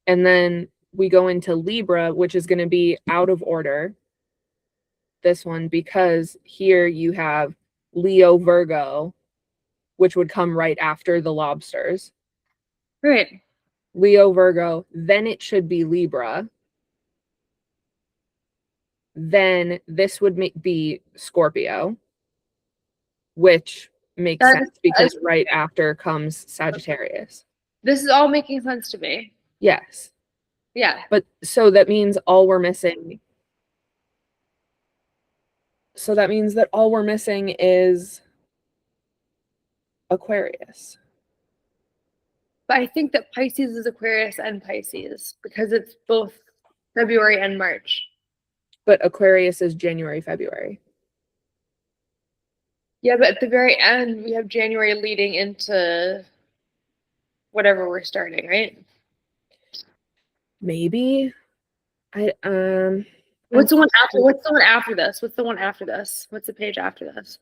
B: And then we go into Libra, which is going to be out of order. This one, because here you have Leo, Virgo, which would come right after the lobsters.
A: Right.
B: Leo, Virgo, then it should be Libra. Then this would be Scorpio, which makes sense because right after comes Sagittarius.
A: This is all making sense to me.
B: Yes.
A: Yeah.
B: But so that means all we're missing. So that means that all we're missing is Aquarius.
A: But I think that Pisces is Aquarius and Pisces because it's both February and March.
B: But Aquarius is January, February.
A: Yeah, but at the very end, we have January leading into whatever we're starting, right?
B: Maybe.
A: What's the one after? What's the one after this? What's the one after this? What's the page after this?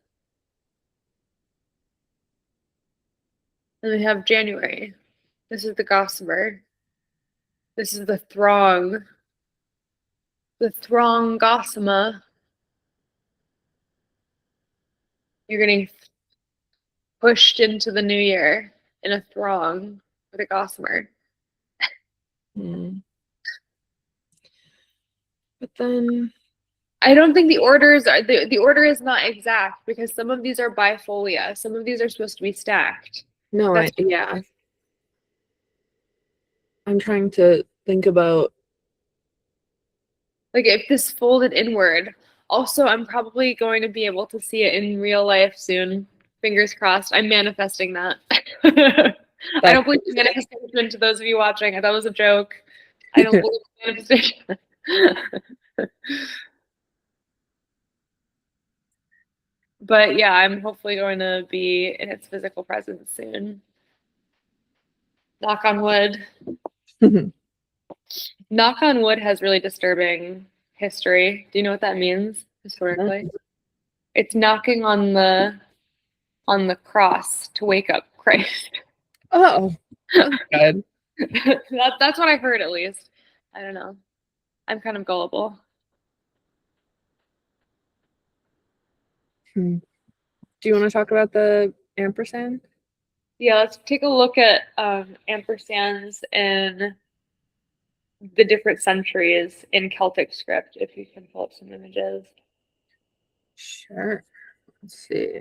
A: And we have January. This is the Gossamer. This is the Throng. The Throng Gossamer. You're getting pushed into the new year in a throng with a Gossamer.
B: But then
A: I don't think the orders are the order is not exact because some of these are bifolia. Some of these are supposed to be stacked.
B: no, yeah. I'm trying to think about
A: like if this folded inward. Also, I'm probably going to be able to see it in real life soon. Fingers crossed. I'm manifesting that. I don't believe in manifestation to those of you watching. That was a joke. I don't believe in manifestation. But yeah, I'm hopefully going to be in its physical presence soon. Knock on wood. Knock on wood has really disturbing history. Do you know what that means historically? It's knocking on the cross to wake up Christ.
B: Oh, that's good.
A: That's what I heard at least. I don't know. I'm kind of gullible.
B: Do you want to talk about the ampersand?
A: Yeah, let's take a look at ampersands in the different centuries in Celtic script, if you can pull up some images.
B: Sure. Let's see.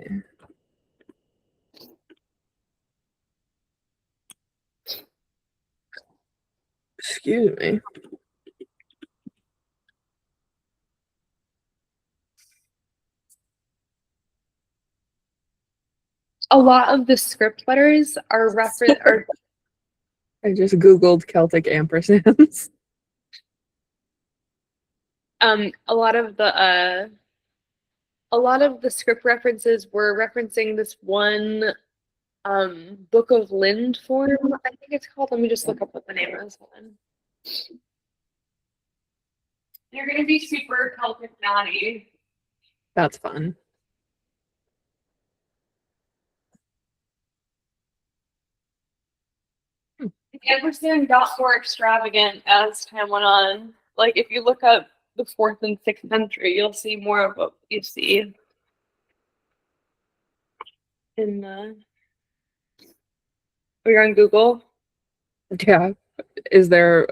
B: Excuse me.
A: A lot of the script letters are reference are
B: I just Googled Celtic ampersands.
A: a lot of the script references were referencing this one Book of Lind form, I think it's called. Let me just look up what the name is. You're gonna be super Celtic naughty.
B: That's fun.
A: The ampersand got more extravagant as time went on. Like if you look up the 4th and 6th century, you'll see more of what you see in the. Oh, you're on Google.
B: Yeah. Is there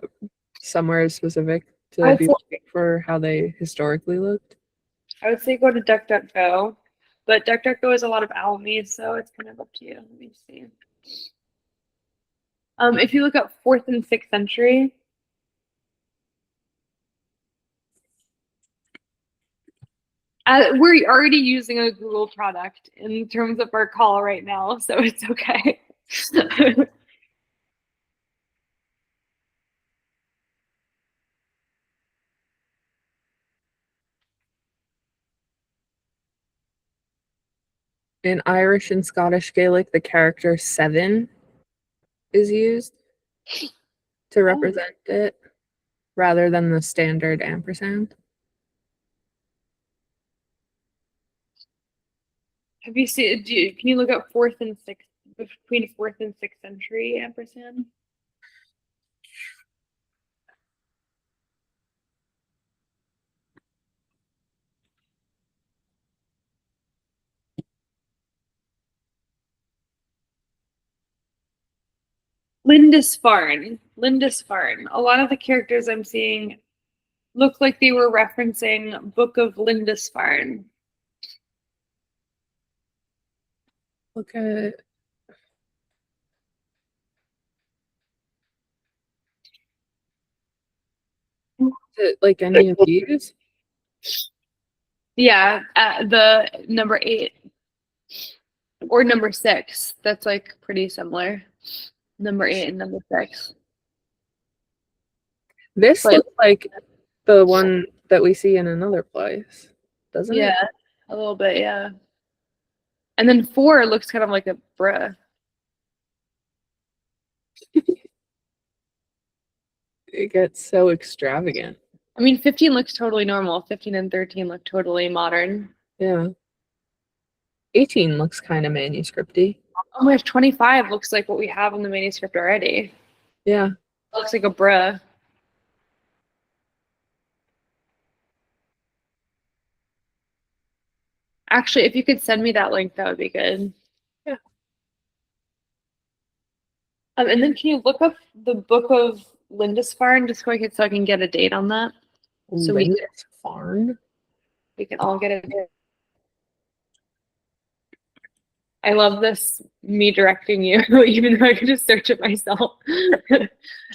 B: somewhere specific to be looking for how they historically looked?
A: I would say go to DuckDuckGo, but DuckDuckGo is a lot of Alamy, so it's kind of up to you. Let me see. If you look up 4th and 6th century, we're already using a Google product in terms of our call right now, so it's okay.
B: In Irish and Scottish Gaelic, the character 7 is used to represent it rather than the standard ampersand.
A: Have you seen? Can you look up 4th and 6th between 4th and 6th century ampersand? Lindisfarne. Lindisfarne. A lot of the characters I'm seeing look like they were referencing Book of Lindisfarne.
B: Look at it, like any of these?
A: Yeah, the number 8 or number 6. That's like pretty similar. number 8 and number 6.
B: This
A: But
B: looks like the one that we see in another place, doesn't it?
A: yeah, a little bit, yeah. And then 4 looks kind of like a bruh.
B: It gets so extravagant.
A: I mean, 15 looks totally normal. 15 and 13 look totally modern.
B: Yeah. 18 looks kind of manuscripty.
A: Oh my gosh, 25 looks like what we have in the manuscript already.
B: Yeah.
A: Looks like a bruh. Actually, if you could send me that link, that would be good.
B: Yeah.
A: And then can you look up the book of Lindisfarne just so I can get a date on that? So
B: Lindisfarne?
A: we can all get it. I love this, me directing you, even though I could just search it myself.
B: Can you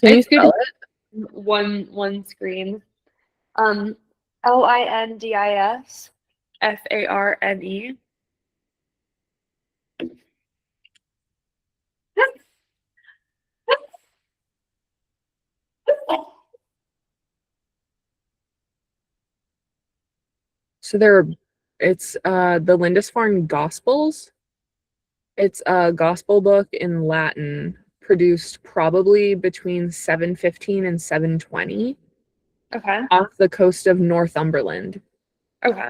A: It's good
B: spell it?
A: one screen. Lindisfarne.
B: So it's the Lindisfarne Gospels. It's a gospel book in Latin produced probably between 715 and 720
A: Okay.
B: off the coast of Northumberland.
A: Okay.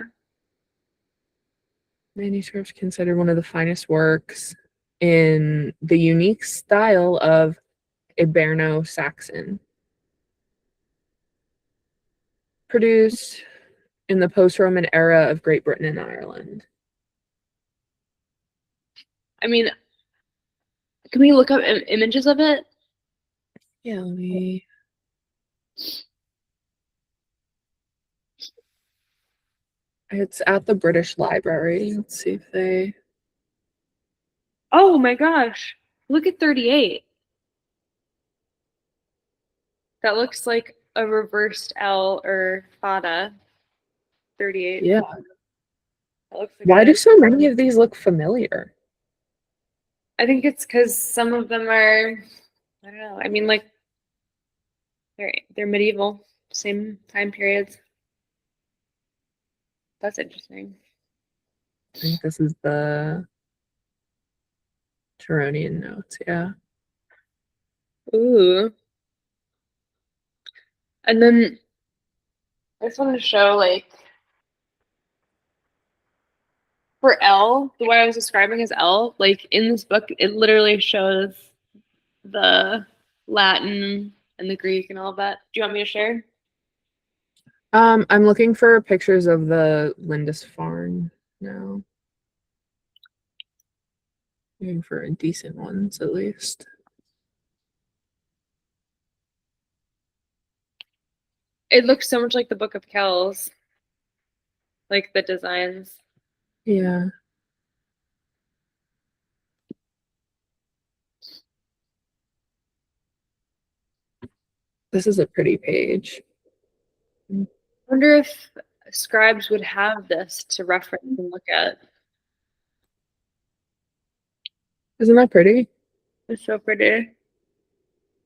B: Manuscript considered one of the finest works in the unique style of Iberno-Saxon. Produced in the post-Roman era of Great Britain and Ireland.
A: I mean, can we look up images of it?
B: Yeah, let me. It's at the British Library. Let's see if they.
A: Oh my gosh. Look at 38. That looks like a reversed L or fada. 38.
B: Yeah.
A: That looks like
B: Why do so many of these look familiar?
A: I think it's because some of them are, I don't know. I mean, like they're medieval, same time periods. That's interesting.
B: I think this is the Turonian notes, yeah.
A: Ooh. And then I just want to show like for L, the way I was describing as L, like in this book, it literally shows the Latin and the Greek and all of that. Do you want me to share?
B: I'm looking for pictures of the Lindisfarne now. Looking for decent ones at least.
A: It looks so much like the Book of Kells, like the designs.
B: Yeah. This is a pretty page.
A: I wonder if scribes would have this to reference and look at.
B: Isn't that pretty?
A: It's so pretty.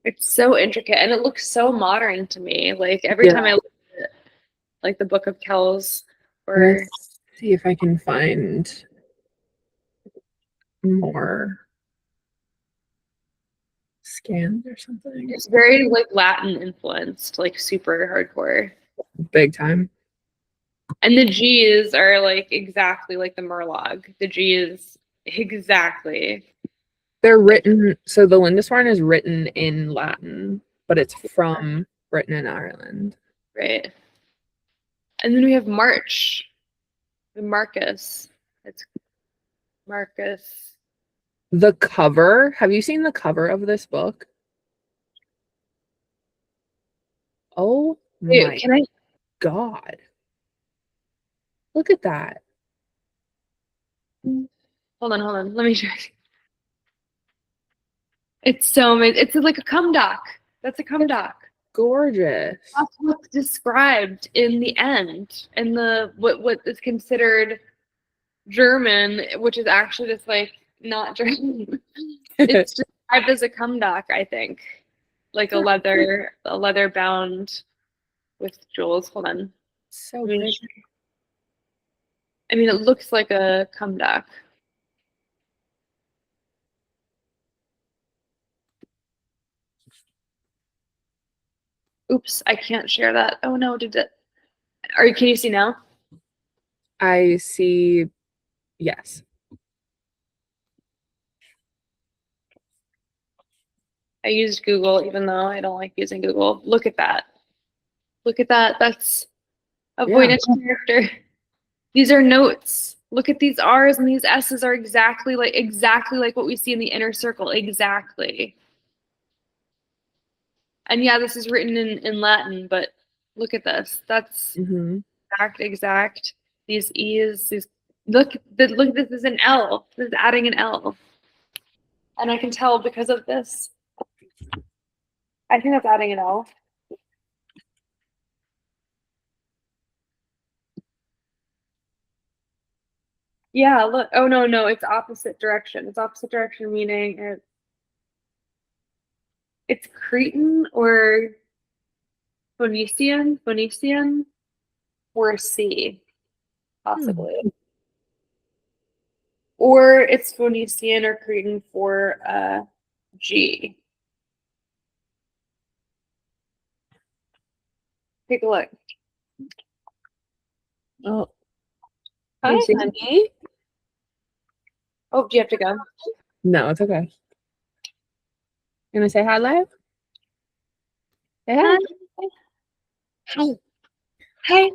A: It's so intricate and it looks so modern to me. Like every time I look at it, like the Book of Kells or
B: Let's see if I can find more scans or something.
A: it's very like Latin influenced, like super hardcore.
B: Big time.
A: And the G's are like exactly like the Murloc. The G is exactly.
B: They're written, so the Lindisfarne is written in Latin, but it's from Britain and Ireland.
A: Right. And then we have March. The Marcus. It's Marcus.
B: The cover, have you seen the cover of this book? Oh
A: Wait,
B: my
A: can I
B: God. Look at that.
A: hold on. Let me check. It's so amazing. It's like a cum doc. That's a cum doc.
B: Gorgeous.
A: That's what's described in the end. In the what is considered German, which is actually just like not German. It's just described as a cum doc, I think. Like a leather bound with jewels. Hold on.
B: So
A: I mean,
B: pretty.
A: it looks like a cum doc. Oops, I can't share that. Oh no, can you see now?
B: I see. Yes.
A: I used Google, even though I don't like using Google. Look at that. Look at that. That's a
B: Yeah.
A: Voynich character. These are notes. Look at these R's and these S's are exactly like what we see in the inner circle. Exactly. And yeah, this is written in Latin, but look at this. That's
B: Mm-hmm.
A: exact. These E's, look, this is an L. This is adding an L. And I can tell because of this. I think that's adding an L. Yeah, look. Oh no, it's opposite direction. It's opposite direction, meaning it's Cretan or Phoenician, or C, possibly. Or it's Phoenician or Cretan for G. Take a look.
B: Oh,
A: Hi,
B: you see?
A: honey. Oh, do you have to go?
B: No, it's okay. You gonna say hi live? Say hi.
A: Hi. Hi. Hi.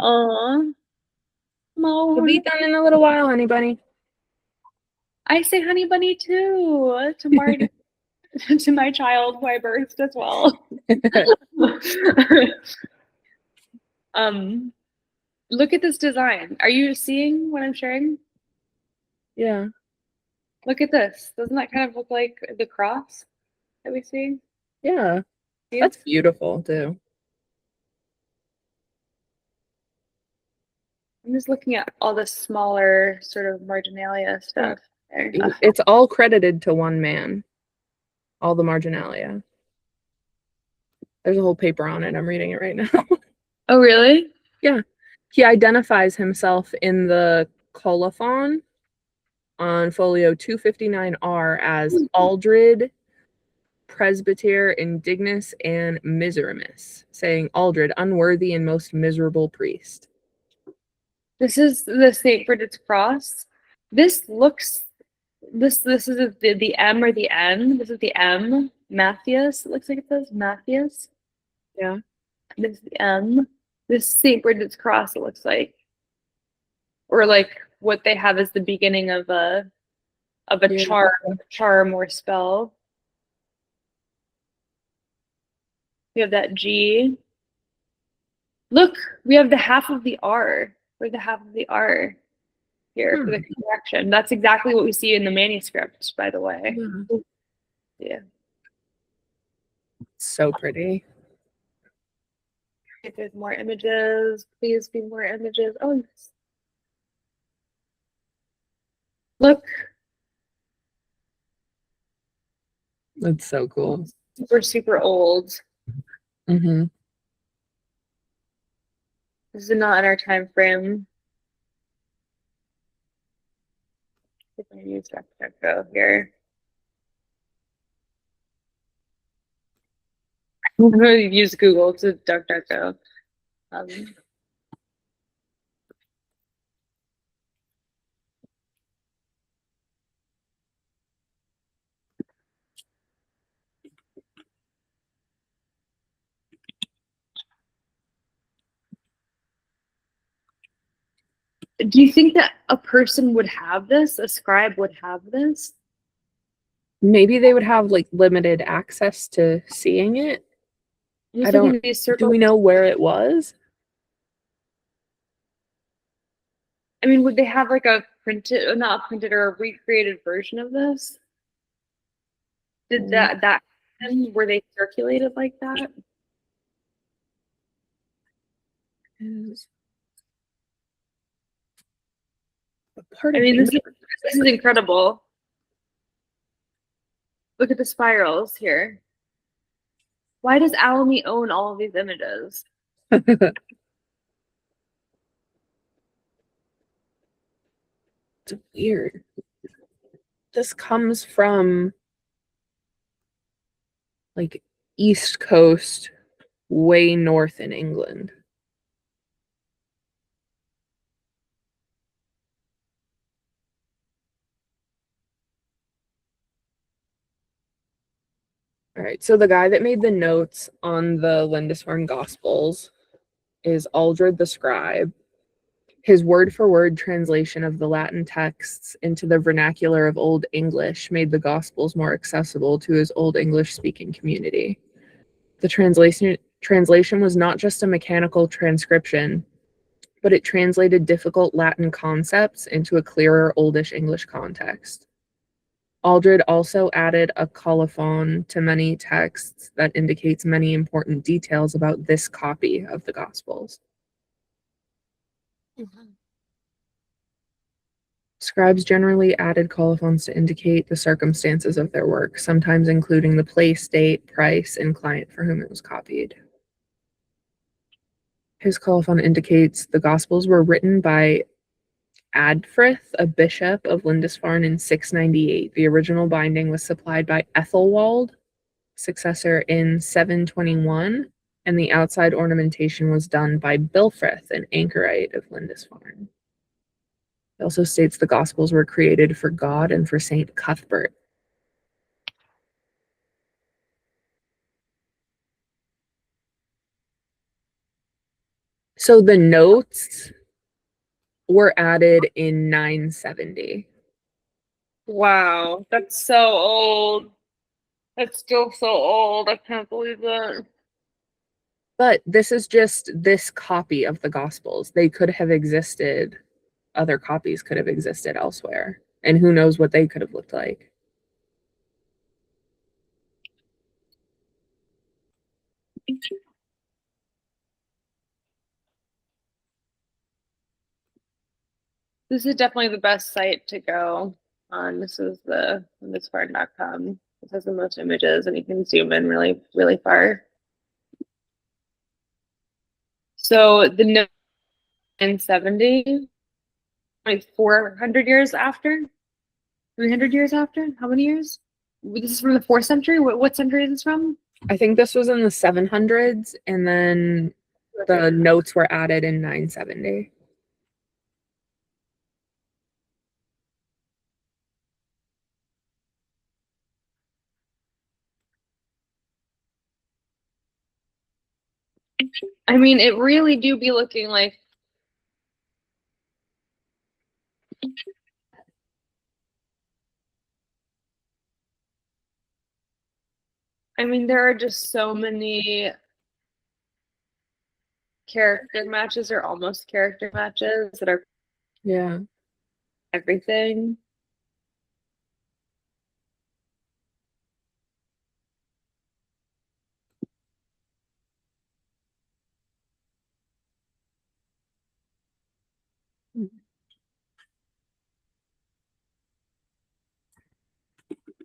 A: Aw.
B: You'll be
A: Moan.
B: done in a little while, honey bunny.
A: I say honey bunny too to Marty, to my child who I birthed as well. um, look at this design. Are you seeing what I'm sharing?
B: Yeah.
A: Look at this. Doesn't that kind of look like the cross that we see?
B: Yeah.
A: See?
B: That's beautiful too.
A: I'm just looking at all the smaller sort of marginalia
B: Yeah.
A: stuff there.
B: It's all credited to one man. All the marginalia. There's a whole paper on it. I'm reading it right now.
A: Oh, really?
B: Yeah. He identifies himself in the colophon on folio 259R as Aldred, Presbyter, Indignus, and Miseramus, saying Aldred, unworthy and most miserable priest.
A: This is the St. Bridget's cross. This looks this is the M or the N. This is the M. Matthias. It looks like it says Matthias.
B: Yeah.
A: This is the M. This St. Bridget's cross, it looks like. Or like what they have as the beginning of a
B: Yeah.
A: charm or spell. We have that G. Look, we have the half of the R. Or the half of the R here for the correction. That's exactly what we see in the manuscript, by the way. Yeah.
B: So pretty.
A: If there's more images, please be more images. Oh, yes. Look,
B: That's so cool.
A: super old.
B: Mm-hmm.
A: This is not in our time frame. If I use DuckDuckGo here. I'm going to use Google to DuckDuckGo. Do you think that a person would have this? A scribe would have this?
B: Maybe they would have like limited access to seeing it.
A: I'm
B: I
A: just
B: don't.
A: looking at these
B: Do
A: circles.
B: we know where it was?
A: I mean, would they have like a printed, not a printed or a recreated version of this? Did that happen? Were they circulated like that?
B: Is a part
A: I
B: of
A: mean,
B: the
A: this is incredible. Look at the spirals here. Why does Alamy own all of these images?
B: It's weird. This comes from like East Coast, way north in England. All right, so the guy that made the notes on the Lindisfarne Gospels is Aldred the Scribe. His word-for-word translation of the Latin texts into the vernacular of Old English made the Gospels more accessible to his Old English-speaking community. The translation was not just a mechanical transcription, but it translated difficult Latin concepts into a clearer Oldish English context. Aldred also added a colophon to many texts that indicates many important details about this copy of the Gospels.
A: Mm-hmm.
B: Scribes generally added colophons to indicate the circumstances of their work, sometimes including the place, date, price, and client for whom it was copied. His colophon indicates the Gospels were written by Adfrith, a bishop of Lindisfarne in 698. The original binding was supplied by Ethelwald, successor in 721, and the outside ornamentation was done by Bilfrith, an anchorite of Lindisfarne. It also states the Gospels were created for God and for Saint Cuthbert. So the notes were added in 970.
A: Wow, that's so old. That's still so old. I can't believe that.
B: But this is just this copy of the Gospels. They could have existed, other copies could have existed elsewhere. And who knows what they could have looked like.
A: This is definitely the best site to go on. This is the thisfarm.com. This has the most images and you can zoom in really, really far. So the 970, like 400 years after, 300 years after, how many years? This is from the 4th century. What century is this from?
B: I think this was in the 700s, and then the notes were added in 970.
A: I mean, it really do be looking like I mean, there are just so many character matches or almost character matches that are
B: Yeah.
A: everything.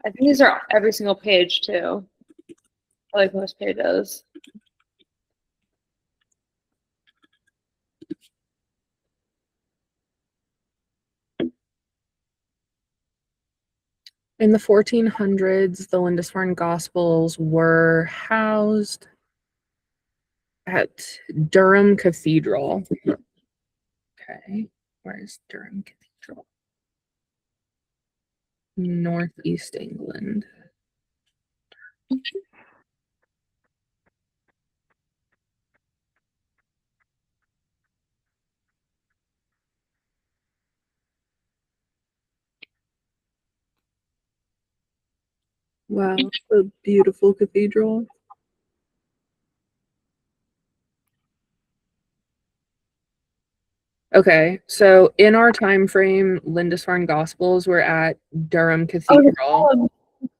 A: I think these are every single page too. I like most pages.
B: In the 1400s, the Lindisfarne Gospels were housed at Durham Cathedral. Okay, where's Durham Cathedral? Northeast England. Wow, a beautiful cathedral. Okay, so in our time frame, Lindisfarne Gospels were at Durham
A: Oh, the
B: Cathedral.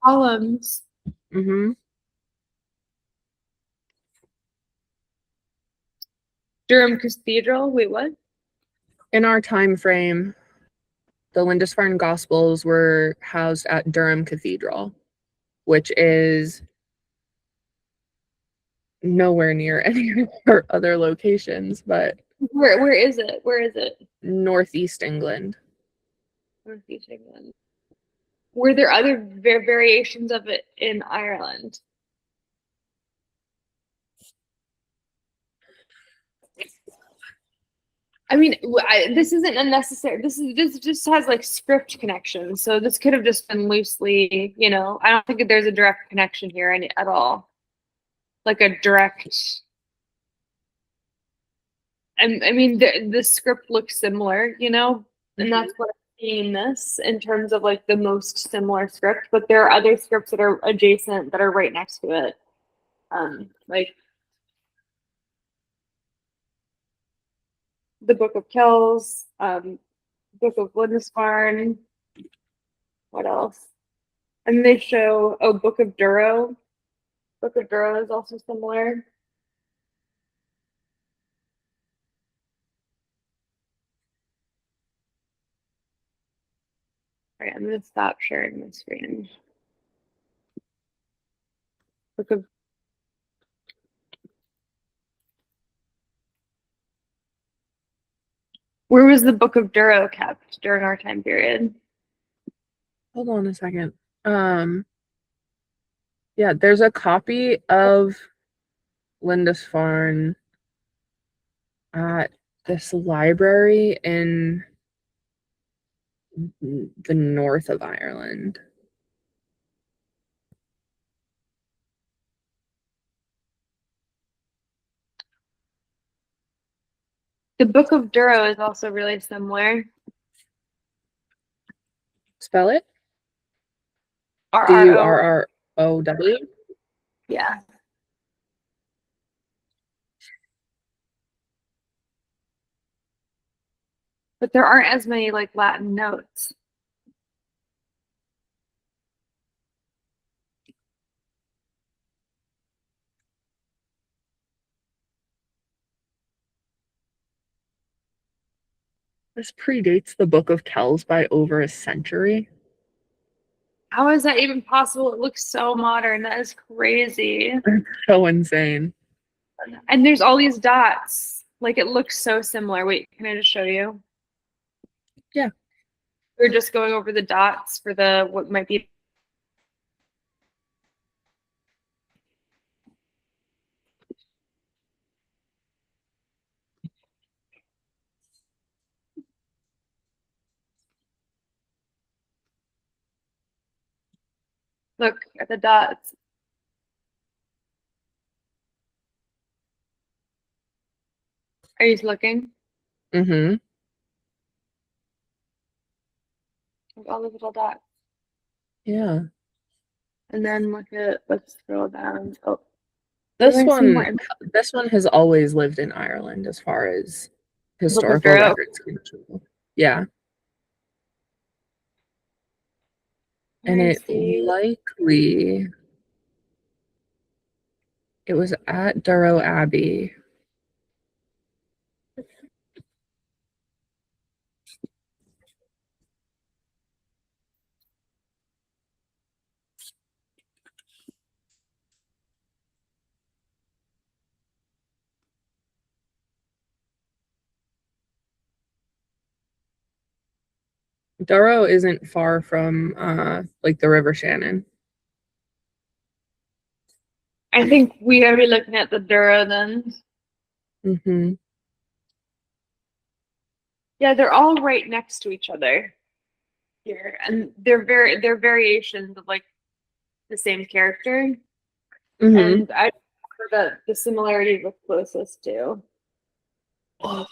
A: columns.
B: Mm-hmm.
A: Durham Cathedral. Wait, what?
B: In our time frame, the Lindisfarne Gospels were housed at Durham Cathedral. which is nowhere near any of our other locations, but
A: Where is it? Where is it?
B: northeast England.
A: Northeast England. Were there other variations of it in Ireland? I mean, this isn't unnecessary. This just has like script connections, so this could have just been loosely, you know. I don't think that there's a direct connection here at all, like a direct. I mean, the script looks similar, you know, and that's what I'm seeing this in terms of like the most similar script. But there are other scripts that are adjacent that are right next to it, like the Book of Kells, Book of Lindisfarne. What else? And they show Book of Duro. Book of Duro is also similar. All right, I'm gonna stop sharing my screen. Book of Where was the Book of Duro kept during our time period?
B: Hold on a second. Yeah, there's a copy of Lindisfarne at this library in the north of Ireland.
A: The Book of Duro is also really similar.
B: Spell it?
A: RRO.
B: Durrow?
A: Yeah. But there aren't as many like Latin notes.
B: This predates the Book of Kells by over a century.
A: How is that even possible? It looks so modern. That is crazy.
B: So insane.
A: And there's all these dots. Like it looks so similar. Wait, can I just show you?
B: Yeah.
A: We're just going over the dots for the what might be. Look at the dots. Are you looking?
B: Mm-hmm.
A: Look at all the little dots.
B: Yeah.
A: And then let's scroll down. Oh,
B: This
A: there's some more
B: one this one has always lived in Ireland as far as
A: Book of
B: historical
A: Duro.
B: records can show. Yeah. And
A: I
B: it
A: see.
B: was at Durrow Abbey. Durrow isn't far from like the River Shannon.
A: I think we gotta be looking at the Duro then.
B: Mm-hmm.
A: Yeah, they're all right next to each other here, and they're variations of like the same character.
B: Mm-hmm.
A: And I that the similarities look closest to.
B: Oh,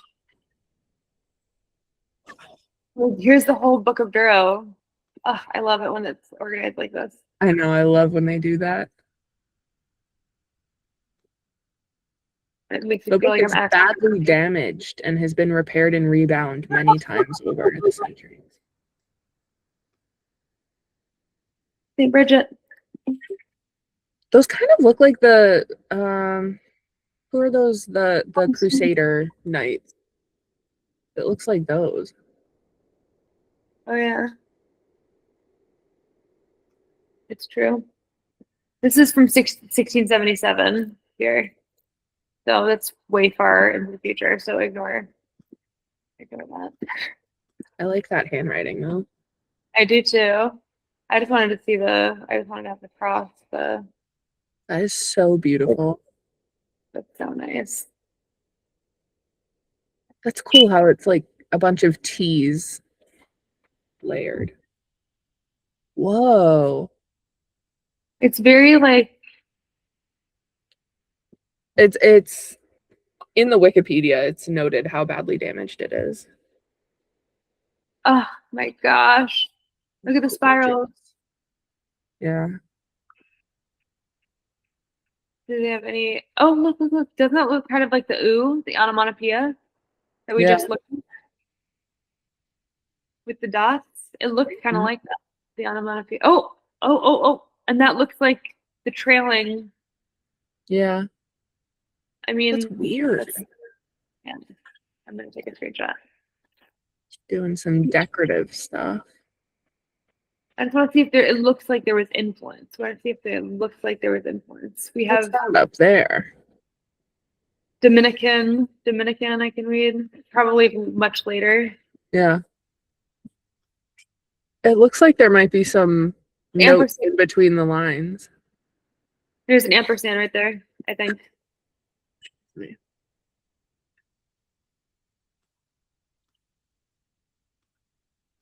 A: Well, here's the whole Book of Duro. Oh, I love it when it's organized like this.
B: I know, I love when they do that.
A: It makes me
B: The
A: feel
B: book
A: like I'm
B: is
A: actually.
B: badly damaged and has been repaired and rebound many times over the centuries.
A: Hey, Bridget.
B: Those kind of look like the who are those? The Crusader knights. It looks like those.
A: Oh yeah, it's true. This is from 1677 here. So that's way far into the future. So ignore that.
B: I like that handwriting though.
A: I do too. I just wanted to have the cross.
B: That is so beautiful.
A: That's so nice.
B: That's cool how it's like a bunch of T's layered. Whoa.
A: It's very like,
B: It's in the Wikipedia, it's noted how badly damaged it is.
A: oh my gosh. Look at the
B: Gorgeous.
A: spirals.
B: Yeah.
A: Do they have any? Oh, look. Doesn't that look kind of like the ooh, the onomatopoeia that we
B: Yeah.
A: just looked at with the dots? It looks kind of
B: Mhm.
A: like that, the onomatopoeia. Oh. And that looks like the trailing.
B: Yeah.
A: I
B: That's
A: mean,
B: weird.
A: yeah, I'm gonna take a screenshot.
B: Doing some decorative stuff.
A: I just want to see if it looks like there was influence. I want to see if it looks like there was influence. We
B: What's
A: have
B: that up there?
A: Dominican I can read, probably much later.
B: Yeah. It looks like there might be some notes
A: Ampersand.
B: in between the lines.
A: There's an ampersand right there, I think.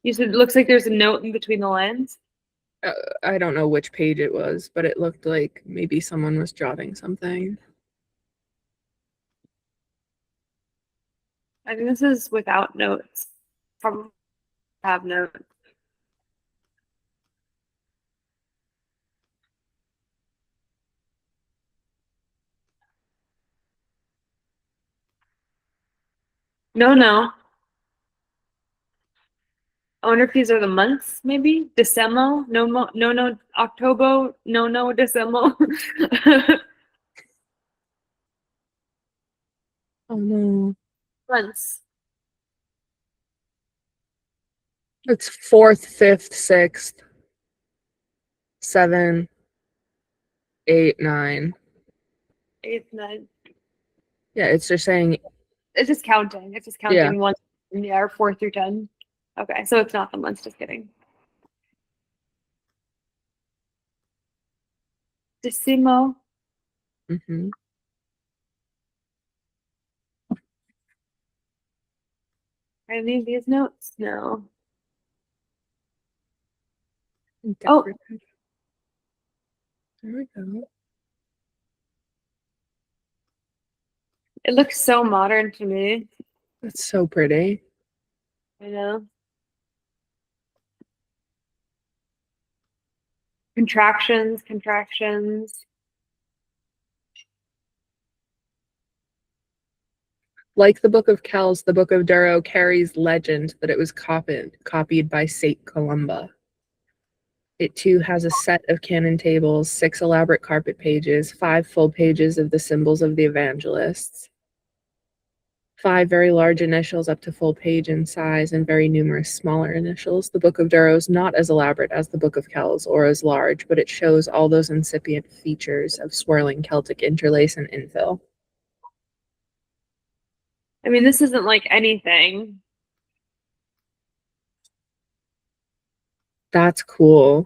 A: You said it looks like there's a note in between the lines.
B: I don't know which page it was, but it looked like maybe someone was jotting something.
A: I think this is without notes. Probably have notes. No. I wonder if these are the months, maybe? Decemo? No, October? No, Decemo.
B: Oh no.
A: Months.
B: It's fourth, fifth, sixth, seven, eight, nine.
A: Eighth, ninth.
B: Yeah, it's just saying,
A: It's just counting. It's just
B: yeah.
A: counting one, yeah, or 4 through 10. Okay, so it's not the months, just kidding. Decimo.
B: Mm-hmm.
A: Are any of these notes? No. Oh,
B: Decorative. There we go.
A: it looks so modern to me.
B: That's so pretty.
A: I know. Contractions.
B: Like the Book of Kells, the Book of Durrow carries legend that it was copied by Saint Columba. It too has a set of canon tables, 6 elaborate carpet pages, 5 full pages of the symbols of the evangelists, 5 very large initials up to full page in size, and very numerous smaller initials. The Book of Durrow is not as elaborate as the Book of Kells or as large, but it shows all those incipient features of swirling Celtic interlace and infill.
A: I mean, this isn't like anything.
B: That's cool.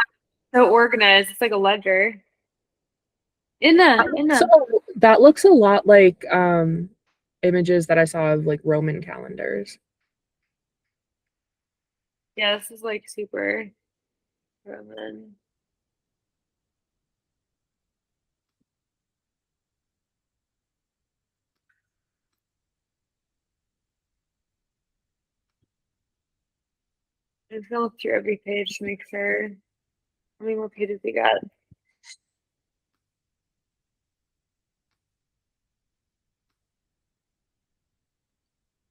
A: So organized. It's like a ledger. In a.
B: So that looks a lot like images that I saw of like Roman calendars.
A: Yeah, this is like super Roman. I'm just gonna look through every page to make sure. How many more pages we got?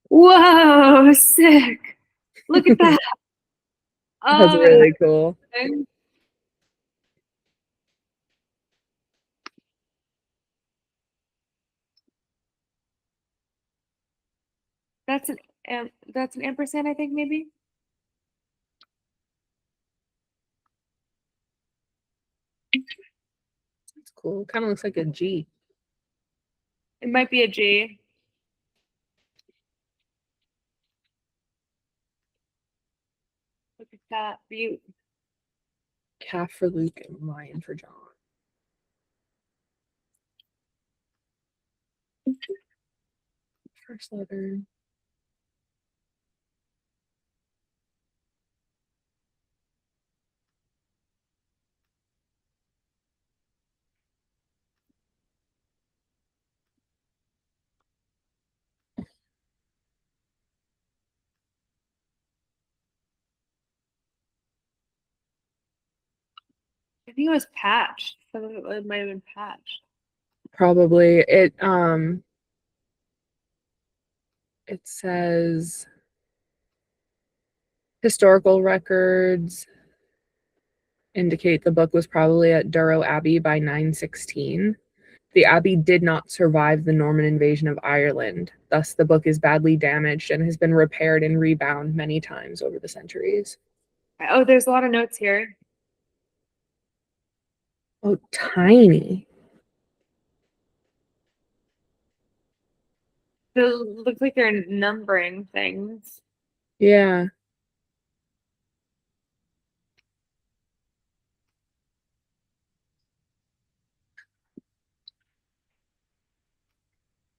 A: Whoa, sick. Look at that.
B: That's
A: Oh, and
B: really cool.
A: that's that's an ampersand, I think, maybe.
B: cool. Kind of looks like a G.
A: It might be a G. Look at that view.
B: Calf for Luke and lion for John. First letter.
A: I think it was patched. Some of it might have been patched.
B: Probably. It says historical records indicate the book was probably at Durrow Abbey by 916. The abbey did not survive the Norman invasion of Ireland. Thus, the book is badly damaged and has been repaired and rebound many times over the centuries.
A: Oh, there's a lot of notes here.
B: Oh, tiny.
A: They look like they're numbering things.
B: Yeah.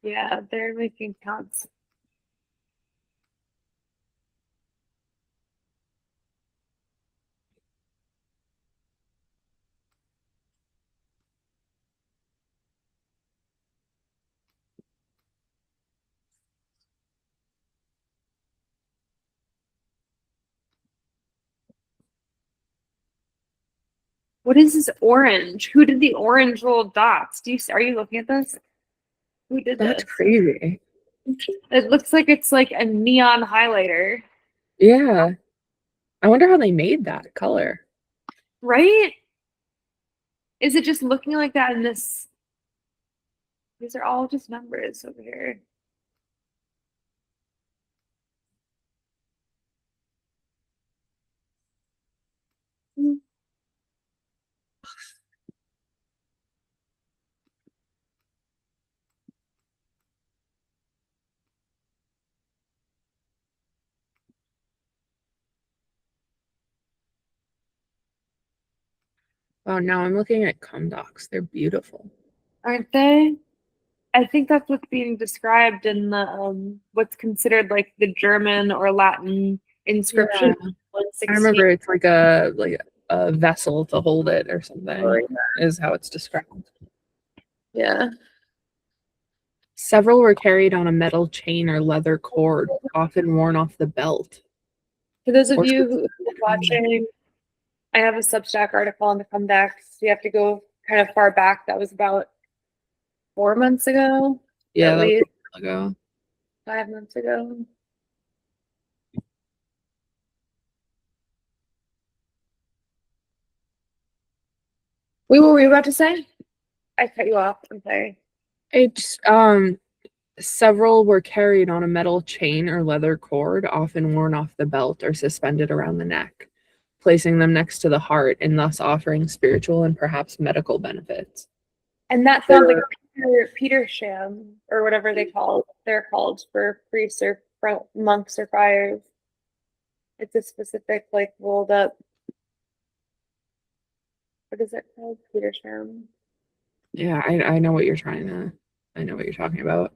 A: Yeah, they're making counts. What is this orange? Who did the orange little dots? Are you looking at this? Who did
B: That's
A: this?
B: crazy.
A: It looks like it's like a neon highlighter,
B: Yeah. I wonder how they made that color.
A: right? Is it just looking like that in this? These are all just numbers over here.
B: Oh, now I'm looking at condocs. They're beautiful.
A: Aren't they? I think that's what's being described in the what's considered like the German or Latin inscription
B: Yeah. I
A: 116.
B: remember it's like a vessel to hold it or something is how it's described.
A: Yeah.
B: Several were carried on a metal chain or leather cord, often worn off the belt.
A: For those of
B: Or
A: you who are watching, I have a Substack article on the comebacks. You have to go kind of far back. That was about 4 months ago,
B: yeah,
A: at
B: that was
A: least
B: a while ago.
A: 5 months ago. Wait, what were you about to say? I cut you off. I'm sorry.
B: It's several were carried on a metal chain or leather cord, often worn off the belt or suspended around the neck, placing them next to the heart and thus offering spiritual and perhaps medical benefits.
A: And that sounds like a Peter sham or whatever they're called for priests or monks or friars. It's a specific like rolled up. What is it called? Peter sham.
B: Yeah, I know what you're trying to, I know what you're talking about.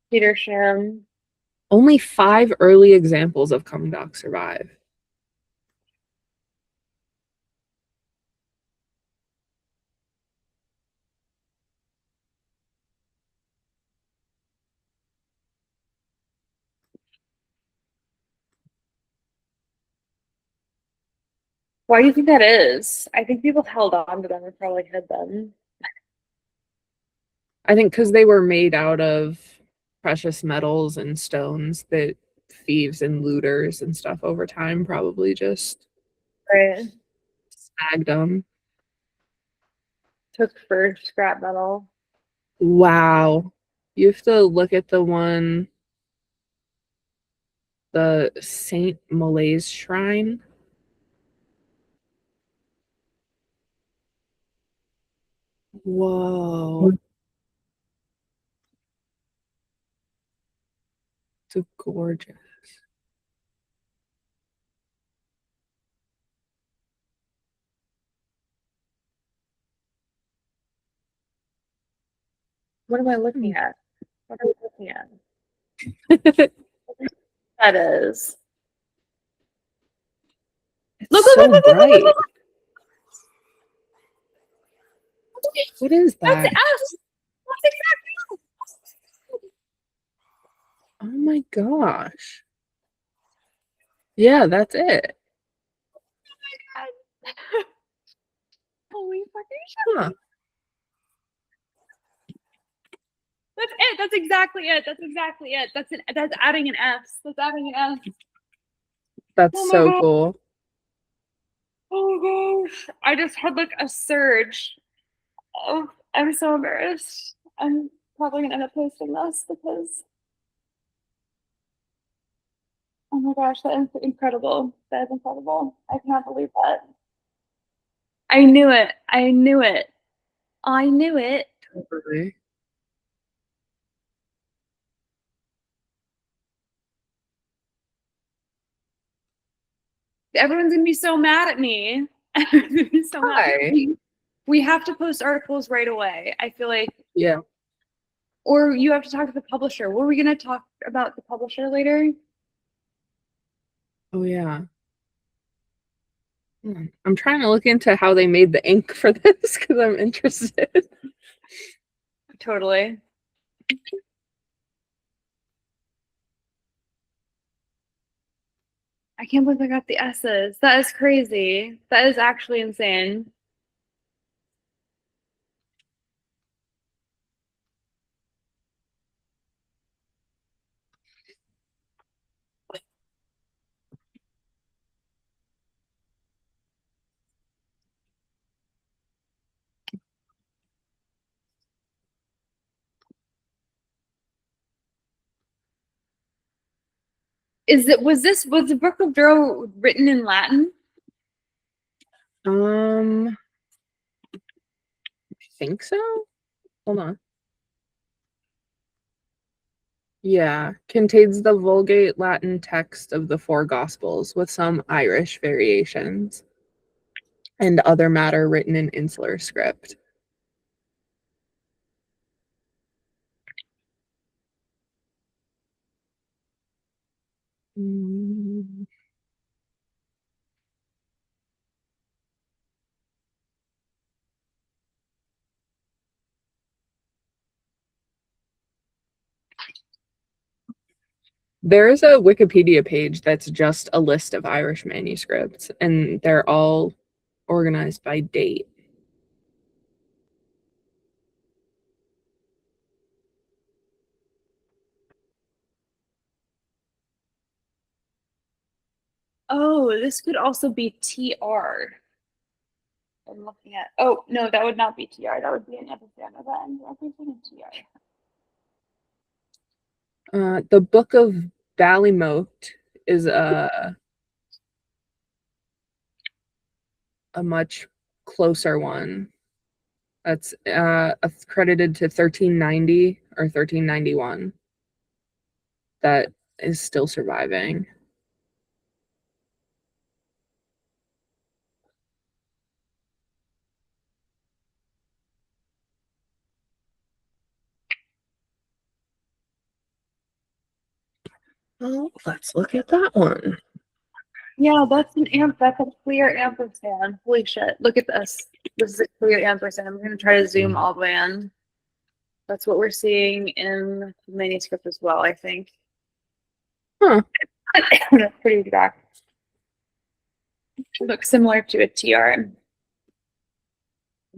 A: Peter sham.
B: Only 5 early examples of Cumdoc survive.
A: Why do you think that is? I think people held on to them and probably hid them.
B: I think because they were made out of precious metals and stones that thieves and looters and stuff over time probably just
A: Right.
B: snagged them.
A: Took for scrap metal.
B: Wow. You have to look at the one. The Saint Molaise Shrine. Whoa. So gorgeous.
A: What am I
B: Hmm.
A: looking at? What are we looking at? That is.
B: It's
A: Look,
B: so bright.
A: look.
B: What is
A: That's
B: that?
A: S. That's exactly.
B: Oh my gosh. Yeah, that's it.
A: Holy fucking shit.
B: Huh.
A: That's it. That's exactly it. That's exactly it. That's adding an S. That's adding an S.
B: That's
A: Oh my
B: so
A: god.
B: cool.
A: Oh gosh. I just had like a surge. Oh, I'm so embarrassed. I'm probably gonna end up posting this because oh my gosh, that is incredible. That is incredible. I cannot believe that. I knew it. I knew it. I knew it.
B: Totally.
A: Everyone's gonna be so mad at me. Everyone's gonna be so mad.
B: Hi.
A: We have to post articles right away. I feel like,
B: Yeah.
A: or you have to talk to the publisher. Were we gonna talk about the publisher later?
B: Oh yeah. I'm trying to look into how they made the ink for this because I'm interested.
A: Totally. I can't believe I got the S's. That is crazy. That is actually insane. Was the Book of Durrow written in Latin?
B: I think so. Hold on. Yeah, contains the Vulgate Latin text of the four Gospels with some Irish variations and other matter written in insular script. Mm. There is a Wikipedia page that's just a list of Irish manuscripts, and they're all organized by date.
A: Oh, this could also be TR. I'm looking at. Oh no, that would not be TR. That would be an episode of that. I'm thinking TR.
B: The Book of Ballymote is a much closer one. That's credited to 1390 or 1391. That is still surviving. Oh, let's look at that one.
A: Yeah, that's an amp. That's a clear ampersand. Holy shit! Look at this. This is a clear ampersand. I'm gonna try to zoom all the way in. That's what we're seeing in the manuscript as well. I think.
B: Huh.
A: Pretty exact. Looks similar to a TR in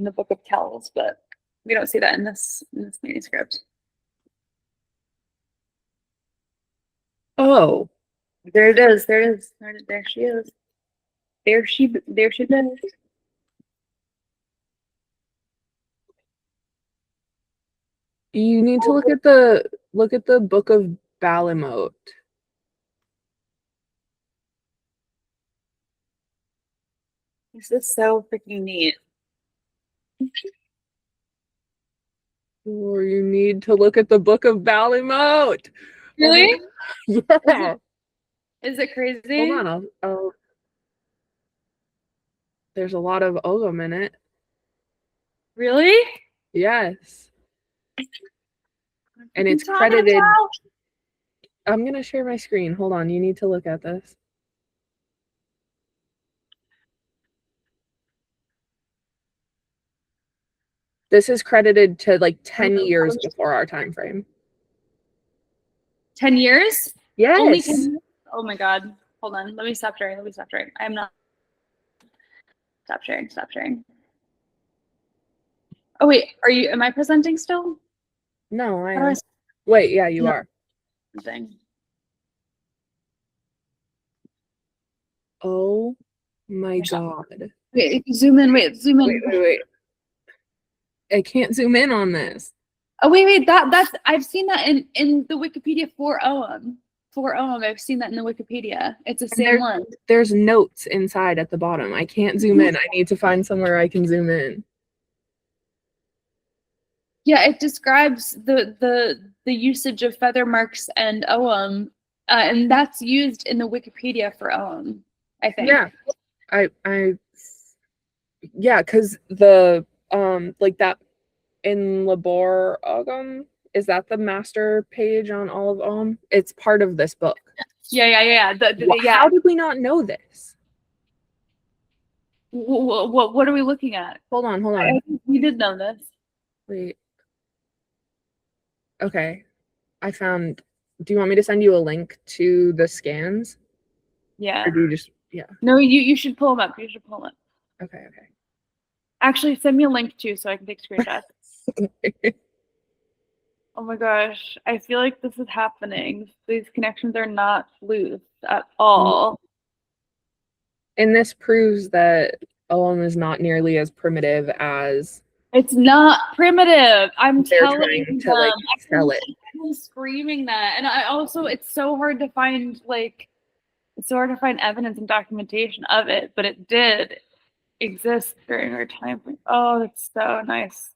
A: the Book of Kells, but we don't see that in this manuscript.
B: Oh,
A: There it is. There it is. There she is. There she is.
B: you need to look at the Book of Ballymote.
A: This is so freaking neat.
B: Or you need to look at the Book of Ballymote.
A: Really?
B: Yeah.
A: Is it crazy?
B: Hold on. I'll there's a lot of Ogham in it.
A: Really?
B: Yes. And it's
A: It's on it
B: credited.
A: now?
B: I'm going to share my screen. Hold on. You need to look at this. This is credited to like 10 years before our time frame.
A: 10 years? Only 10
B: Yes.
A: years? Oh my God. Hold on. Let me stop sharing. Let me stop sharing. I am not. Stop sharing. Stop sharing. Oh, wait. Am I presenting still?
B: No, I
A: How do I
B: am. Wait, yeah, you
A: No.
B: are.
A: Thing?
B: Oh my God.
A: Wait, zoom in. Wait, zoom in.
B: Wait. I can't zoom in on this.
A: Oh, wait. That's I've seen that in the Wikipedia for OM. For OM, I've seen that in the Wikipedia. It's the same one.
B: There's notes inside at the bottom. I can't zoom in. I need to find somewhere I can zoom in.
A: Yeah, it describes the usage of feather marks and OM, and that's used in the Wikipedia for OM, I think.
B: Yeah. Yeah, because the like that in Labor Ogum, is that the master page on all of Om? It's part of this book.
A: Yeah. Yeah.
B: How did we not know this?
A: What are we looking at?
B: Hold on.
A: I think we did know this.
B: Wait. Okay. I found. Do you want me to send you a link to the scans?
A: Yeah.
B: Or do you just yeah.
A: No, you should pull them up. You should pull them up.
B: Okay.
A: Actually, send me a link too so I can take screenshots. Oh my gosh. I feel like this is happening. These connections are not loose at all.
B: And this proves that Om is not nearly as primitive as
A: It's not primitive. I'm
B: they're
A: telling
B: trying to
A: them.
B: like sell it.
A: I'm screaming that. And I also, it's so hard to find, it's so hard to find evidence and documentation of it, but it did exist during our time. Oh, that's so nice.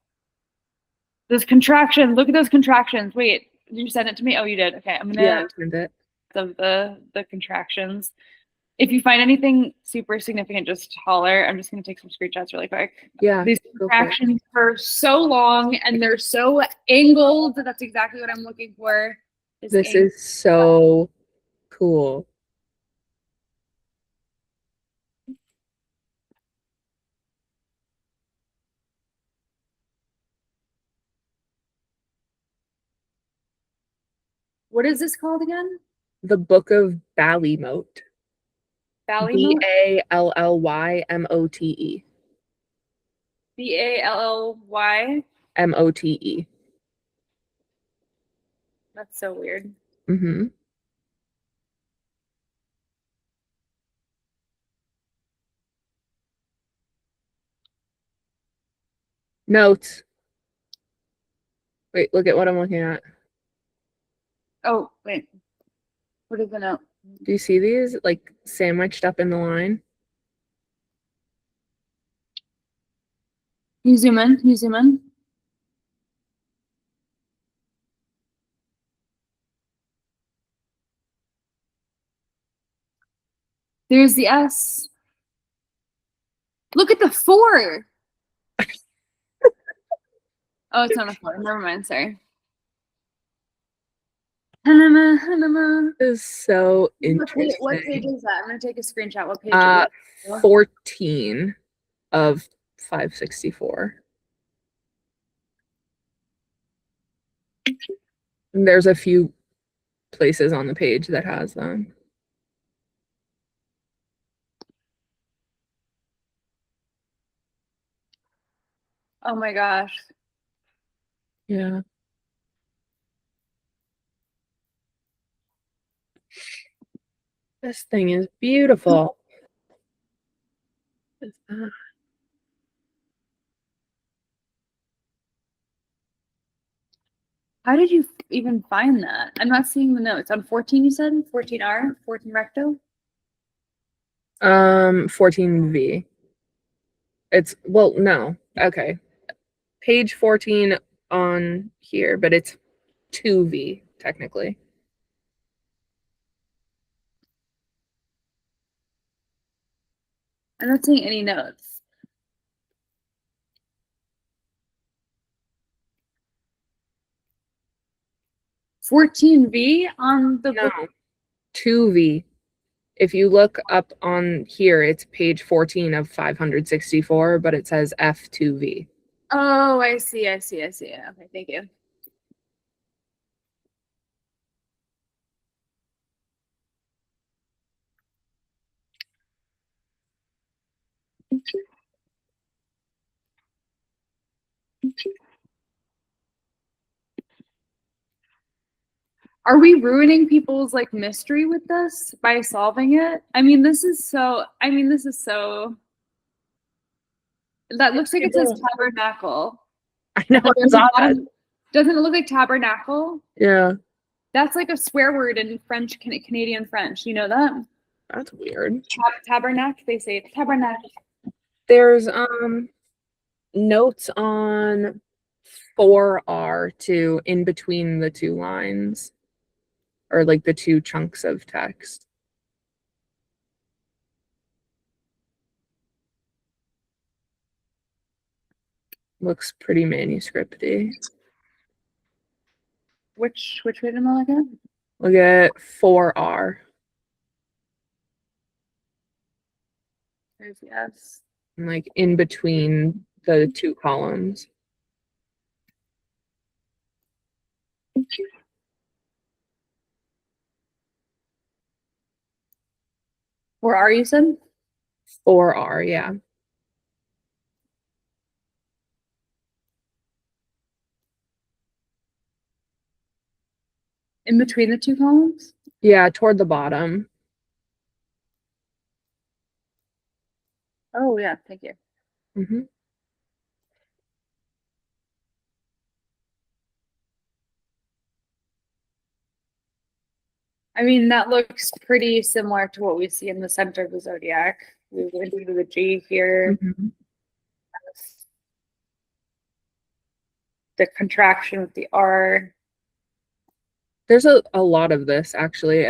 A: Those contractions, look at those contractions. Wait, did you send it to me? Oh, you did. Okay, I'm gonna
B: Send it.
A: of the contractions. If you find anything super significant, just holler. I'm just gonna take some screenshots really quick.
B: Yeah.
A: These contractions are so long and they're so angled. That's exactly what I'm looking for.
B: This is so cool.
A: What is this called again?
B: The Book of Ballymote.
A: Ballymote?
B: Balllymote.
A: Bally?
B: Mote.
A: That's so weird.
B: Mm-hmm. Notes. Wait, look at what I'm looking at.
A: Oh, wait. What is the note?
B: Do you see these like sandwiched up in the line?
A: Can you zoom in? Can you zoom in? There's the S. Look at the 4. Oh, it's not a 4. Never mind. Sorry.
B: This is so interesting.
A: What page is that? I'm going to take a screenshot. What page is it?
B: 14 of 564. And there's a few places on the page that has them.
A: Oh my gosh.
B: Yeah. This thing is beautiful.
A: How did you even find that? I'm not seeing the notes. On 14, you said? 14R? 14 recto?
B: 14V. Well, no. Okay. Page 14 on here, but it's 2V technically.
A: I'm not seeing any notes. $14V on the
B: No,
A: book.
B: 2V. If you look up on here, it's page 14 of 564, but it says F2V.
A: Oh, I see. Okay, thank you. Are we ruining people's like mystery with this by solving it? This is so that looks like it says tabernacle.
B: I know,
A: At the
B: I
A: very
B: saw that.
A: bottom. Doesn't it look like tabernacle?
B: Yeah,
A: That's like a swear word in French, Canadian French. You know that?
B: that's weird.
A: Tabernacle, they say tabernacle.
B: There's notes on 4R too, in between the two lines, or like the two chunks of text. Looks pretty manuscripty.
A: Which way am I looking?
B: Look at 4R.
A: There's yes.
B: And like in between the two columns.
A: Where are you, son?
B: 4R, yeah.
A: In between the two columns?
B: Yeah, toward the bottom.
A: Oh yeah, thank you.
B: Mm-hmm.
A: I mean, that looks pretty similar to what we see in the center of the zodiac. We went through the G here.
B: Mm-hmm.
A: The contraction with the R.
B: There's a lot of this actually.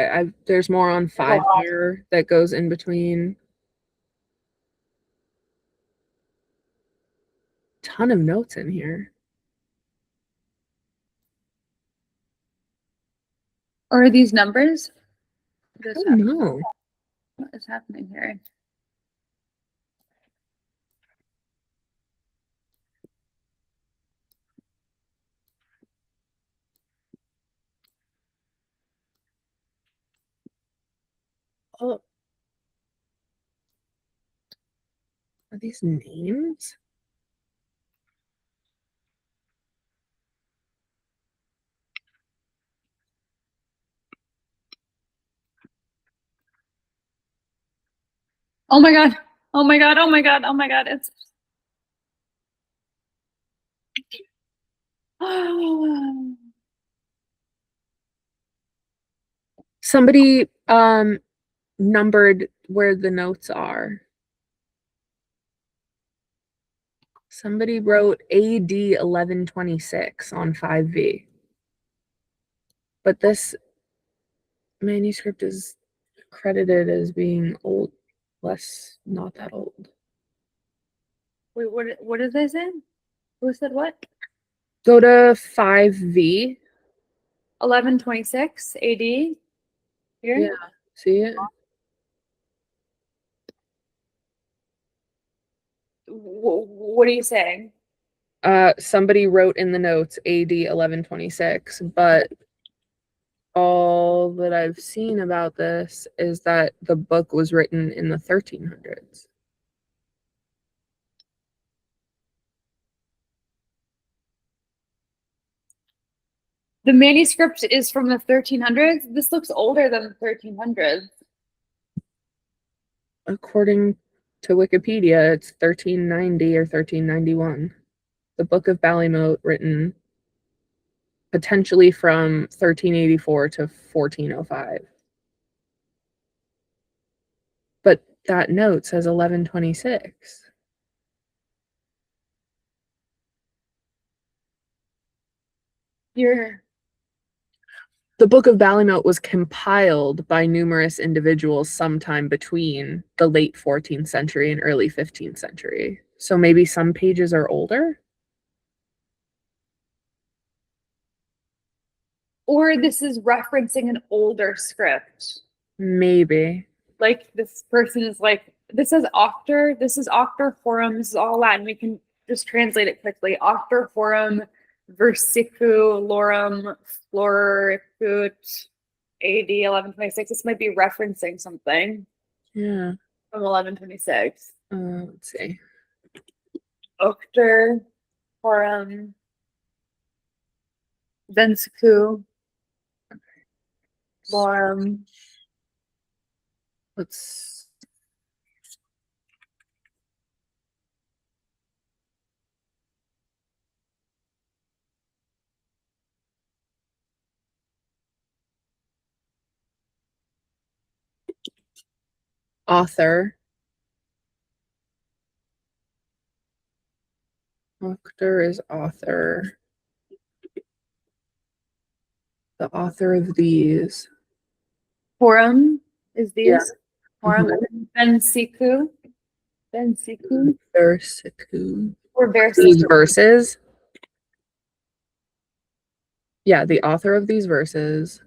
B: There's more on 5R that goes in between. Ton of notes in here.
A: Or are these numbers?
B: Oh no.
A: What is happening here?
B: Oh. Are these names?
A: Oh my god. Oh my god. Oh my god. Oh my god. It's
B: Somebody numbered where the notes are. Somebody wrote AD 1126 on 5V. But this manuscript is credited as being old, not that old.
A: Wait, what did they say? Who said what?
B: Go to 5V.
A: 1126 AD. Here?
B: Yeah, see it?
A: What are you saying?
B: Somebody wrote in the notes AD 1126, but all that I've seen about this is that the book was written in the 1300s.
A: The manuscript is from the 1300s. This looks older than the 1300s.
B: According to Wikipedia, it's 1390 or 1391. The Book of Ballymote, written potentially from 1384 to 1405. But that note says 1126.
A: You're
B: The Book of Ballymote was compiled by numerous individuals sometime between the late 14th century and early 15th century. So maybe some pages are older?
A: or this is referencing an older script.
B: Maybe.
A: Like this person is like, this is Octor, this is Octor Horum, this is all Latin. We can just translate it quickly. Octor Horum versicu lorum floricut AD 1126. This might be referencing something
B: Yeah.
A: from 1126.
B: Let's see.
A: Octor Horum Vensicu Lorum.
B: Let's. Author. Author is author. The author of these.
A: Horum is
B: Yeah.
A: these. Horum Vensicu. Vensicu.
B: Versicu.
A: Or
B: These
A: Versicu.
B: verses. Yeah, the author of these verses.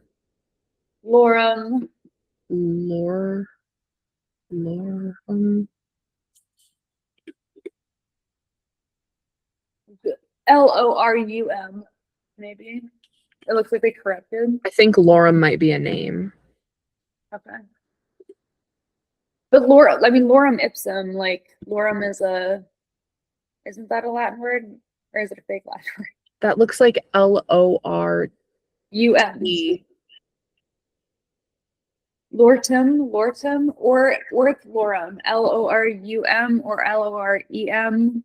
A: Lorum.
B: Lore. Lorum.
A: Lorum, maybe. It looks like they corrected.
B: I think Lorem might be a name.
A: Okay. But Lorem, I mean, Lorem ipsum, like, Lorem is a, isn't that a Latin word? Or is it a fake Latin word?
B: That looks like Lort.
A: Um. Lortum, or Orth Lorem, Lorum, or Lorem,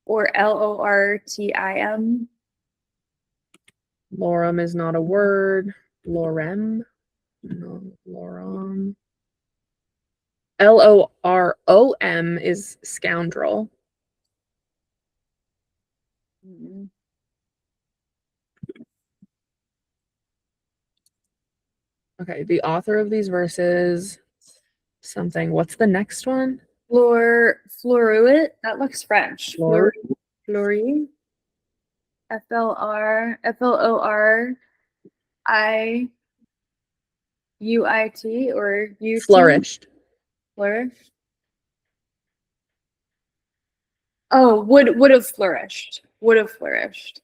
A: or Lortim.
B: Lorem is not a word. Lorem. No, Lorum. Lorom is scoundrel.
A: Mm-hmm.
B: Okay, the author of these verses, something. What's the next one?
A: Floruit, that looks French.
B: Flor.
A: Flory. Flourit or UT.
B: Flourished.
A: Flourish. Oh, would have flourished. Would have flourished.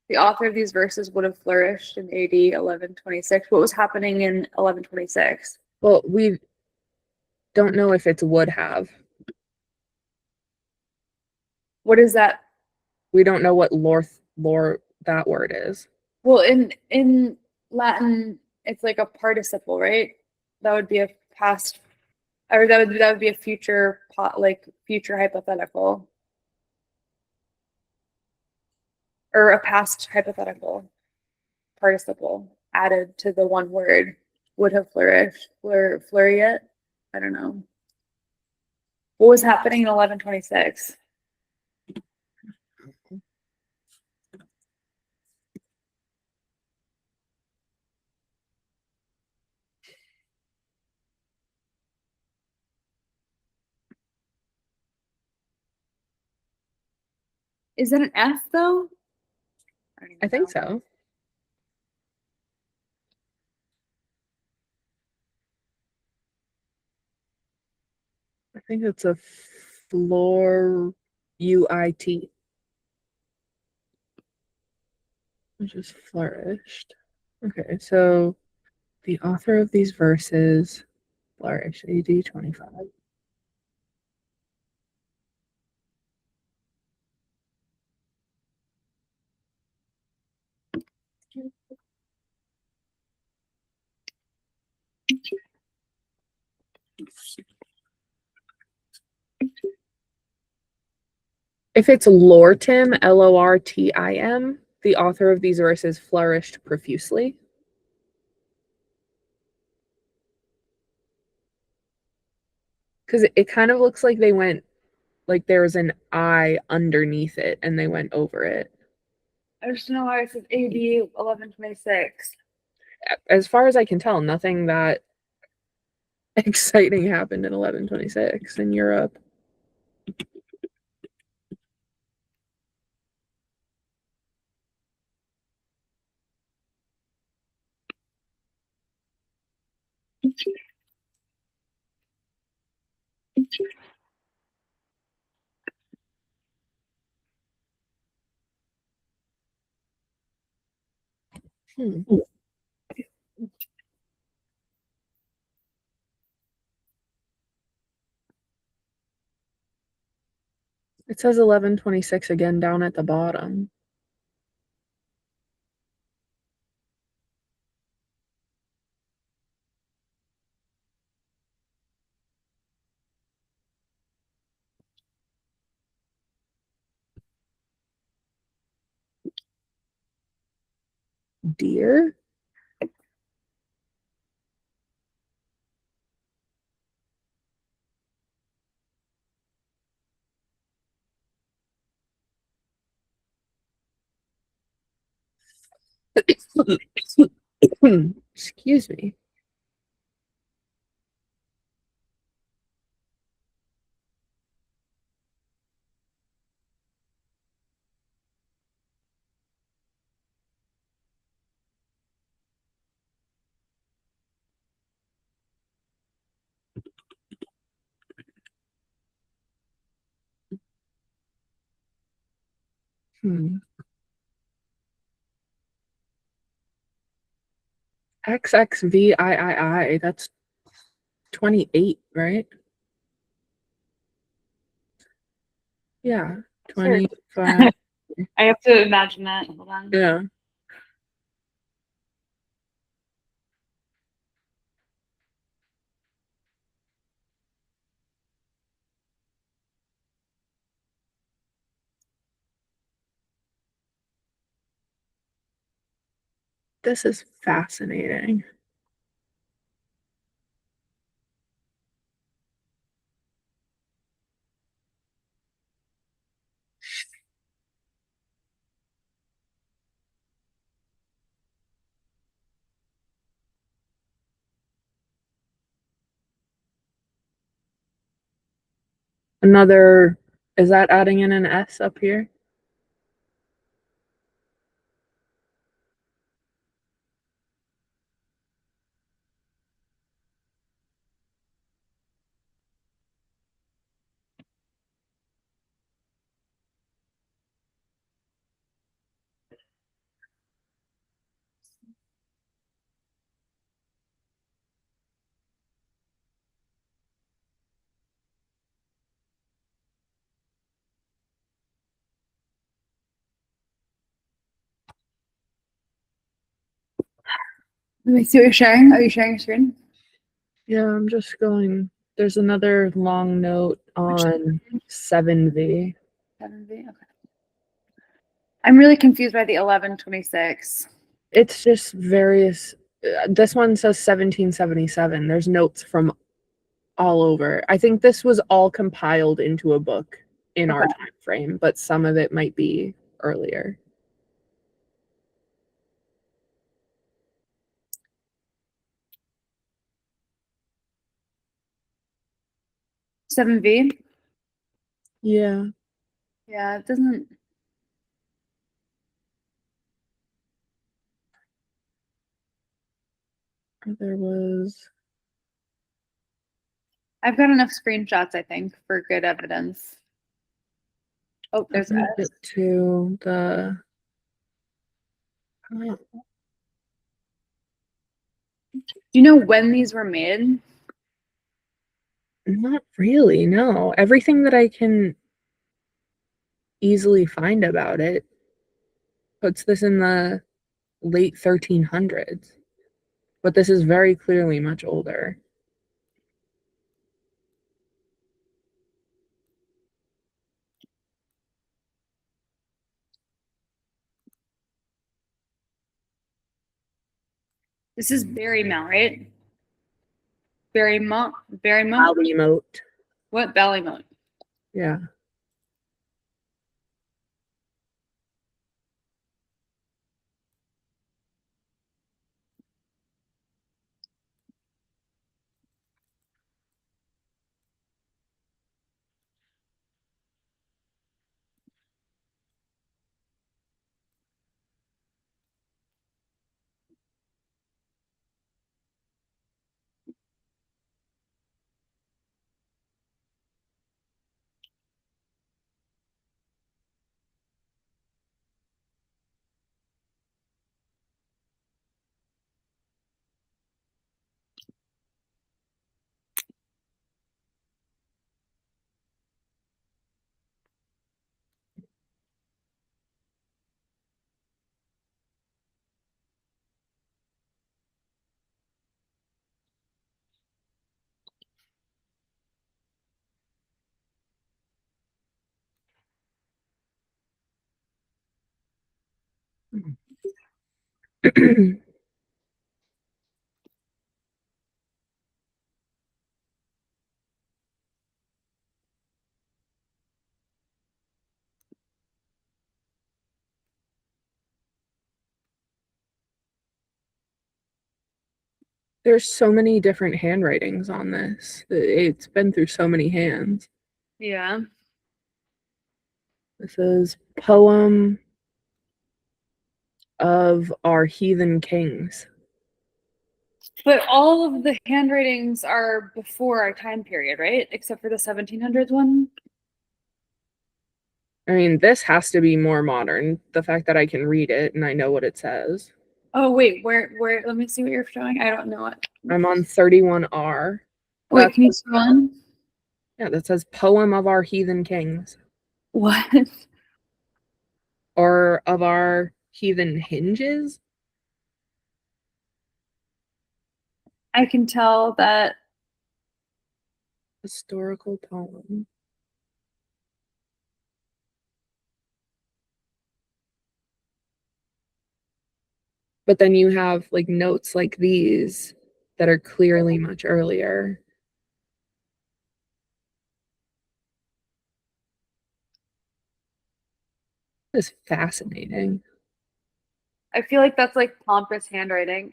A: The author of these verses would have flourished in AD 1126. What was happening in 1126?
B: Well, we don't know if it's would have.
A: What is that?
B: We don't know what lore that word is.
A: Well, in Latin, it's like a participle, right? That would be a past, or that would be a future like future hypothetical, or a past hypothetical participle added to the one word. Would have flourished, flouriet. I don't know. What was happening in 1126? Is it an F though?
B: I think so. I think it's a floor UIT. Which is flourished. Okay, so the author of these verses flourish AD 25. If it's Lortim, Lortim, the author of these verses flourished profusely. Because it kind of looks like they went, like there's an I underneath it and they went over it.
A: I just know why it says AD 1126.
B: As far as I can tell, nothing that exciting happened in 1126 in Europe. Hmm. It says 1126 again down at the bottom. Deer? Excuse me. Hmm. XXVIII, that's 28, right? Yeah,
A: Sure.
B: 25.
A: I have to imagine that. Hold on.
B: Yeah. This is fascinating. Another, is that adding in an S up here?
A: Let me see what you're sharing. Are you sharing your screen?
B: Yeah, I'm just going. There's another long note on 7V.
A: 7V? Okay. I'm really confused by the 1126.
B: It's just various. This one says 1777. There's notes from all over. I think this was all compiled into a book in our
A: Okay.
B: time frame, but some of it might be earlier.
A: Seven V?
B: Yeah.
A: Yeah, it doesn't.
B: There was.
A: I've got enough screenshots, I think, for good evidence. Oh,
B: I
A: there's
B: moved
A: S.
B: it to the.
A: Do you know when these were made?
B: Not really, no. Everything that I can easily find about it puts this in the late 1300s. But this is very clearly much older.
A: This is Barrymount, right? Barrymount? Barrymount?
B: Ballymote.
A: What? Ballymount?
B: Yeah. There's so many different handwritings on this. It's been through so many hands.
A: Yeah.
B: This is Poem of Our Heathen Kings.
A: But all of the handwritings are before our time period, right? Except for the 1700s one.
B: I mean, this has to be more modern. The fact that I can read it and I know what it says.
A: Oh wait, where? Let me see what you're showing. I don't know it.
B: I'm on 31R.
A: Wait,
B: That's
A: can you scroll on?
B: yeah, that says Poem of Our Heathen Kings.
A: What?
B: Or of Our Heathen Hinges.
A: I can tell that.
B: Historical poem. But then you have like notes like these that are clearly much earlier. It's fascinating.
A: I feel like that's like pompous handwriting.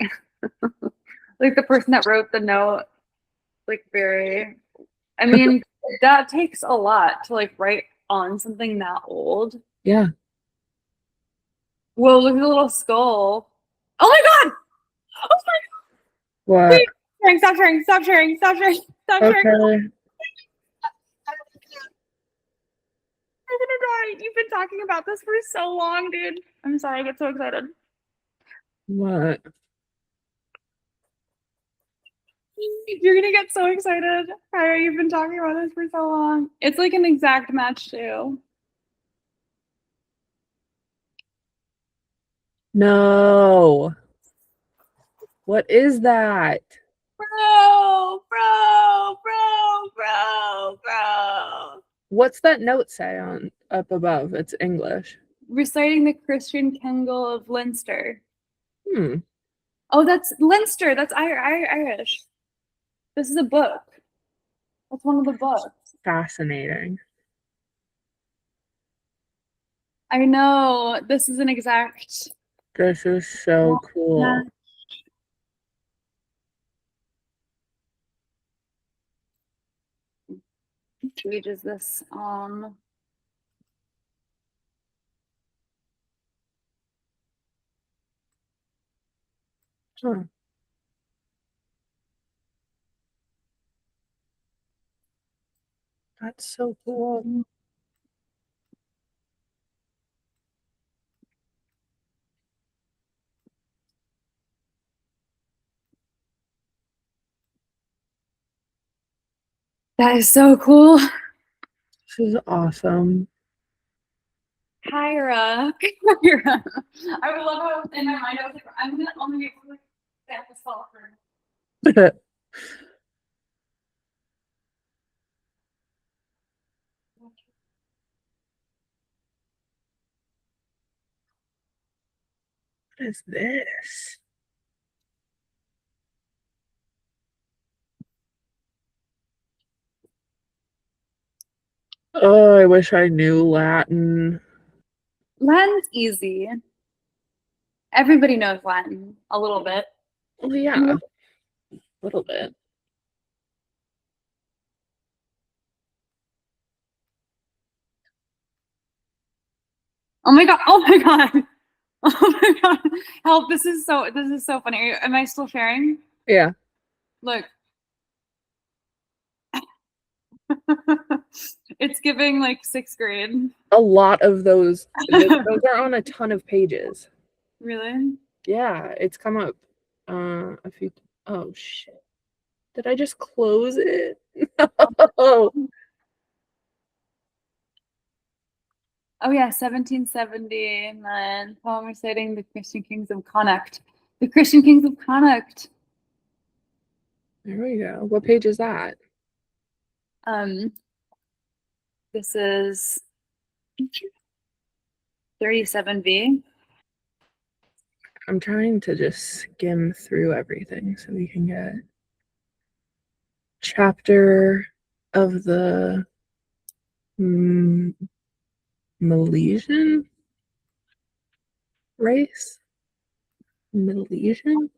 A: Like the person that wrote the note, like very. I mean, that takes a lot to like write on something that old.
B: Yeah.
A: Whoa, look at the little skull. Oh my god! Oh my
B: What?
A: god! Stop sharing, stop sharing, stop sharing, stop sharing.
B: Okay.
A: I'm gonna die. You've been talking about this for so long, dude. I'm sorry, I get so excited.
B: What?
A: You're gonna get so excited. Caira, you've been talking about this for so long. It's like an exact match too.
B: No. What is that?
A: Bro.
B: What's that note say on up above? It's English.
A: Reciting the Christian Kengel of Leinster.
B: Hmm.
A: Oh, that's Leinster. That's Irish. This is a book. That's one of the books.
B: Fascinating.
A: I know. This is an exact.
B: This is so cool.
A: What page is this?
B: Huh. That's so cool.
A: That is so cool.
B: This is awesome.
A: Caira. Caira. I would love how in my mind I was like, I'm gonna only be able to stamp this fall for.
B: What is this? Oh, I wish I knew Latin.
A: Latin's easy. Everybody knows Latin a little bit.
B: Oh yeah, a little bit.
A: Oh my god! Oh my god! Oh my god! Help! This is so funny. Am I still sharing?
B: Yeah.
A: Look, it's giving like sixth grade.
B: A lot of those are on a ton of pages.
A: Really?
B: Yeah, it's come up a few. Oh shit. Did I just close it? No.
A: Oh yeah, 1779 poem reciting the Christian kings of Connacht. The Christian kings of Connacht.
B: There we go. What page is that?
A: Um, this is 37B.
B: I'm trying to just skim through everything so we can get chapter of the Milesian race. Milesian?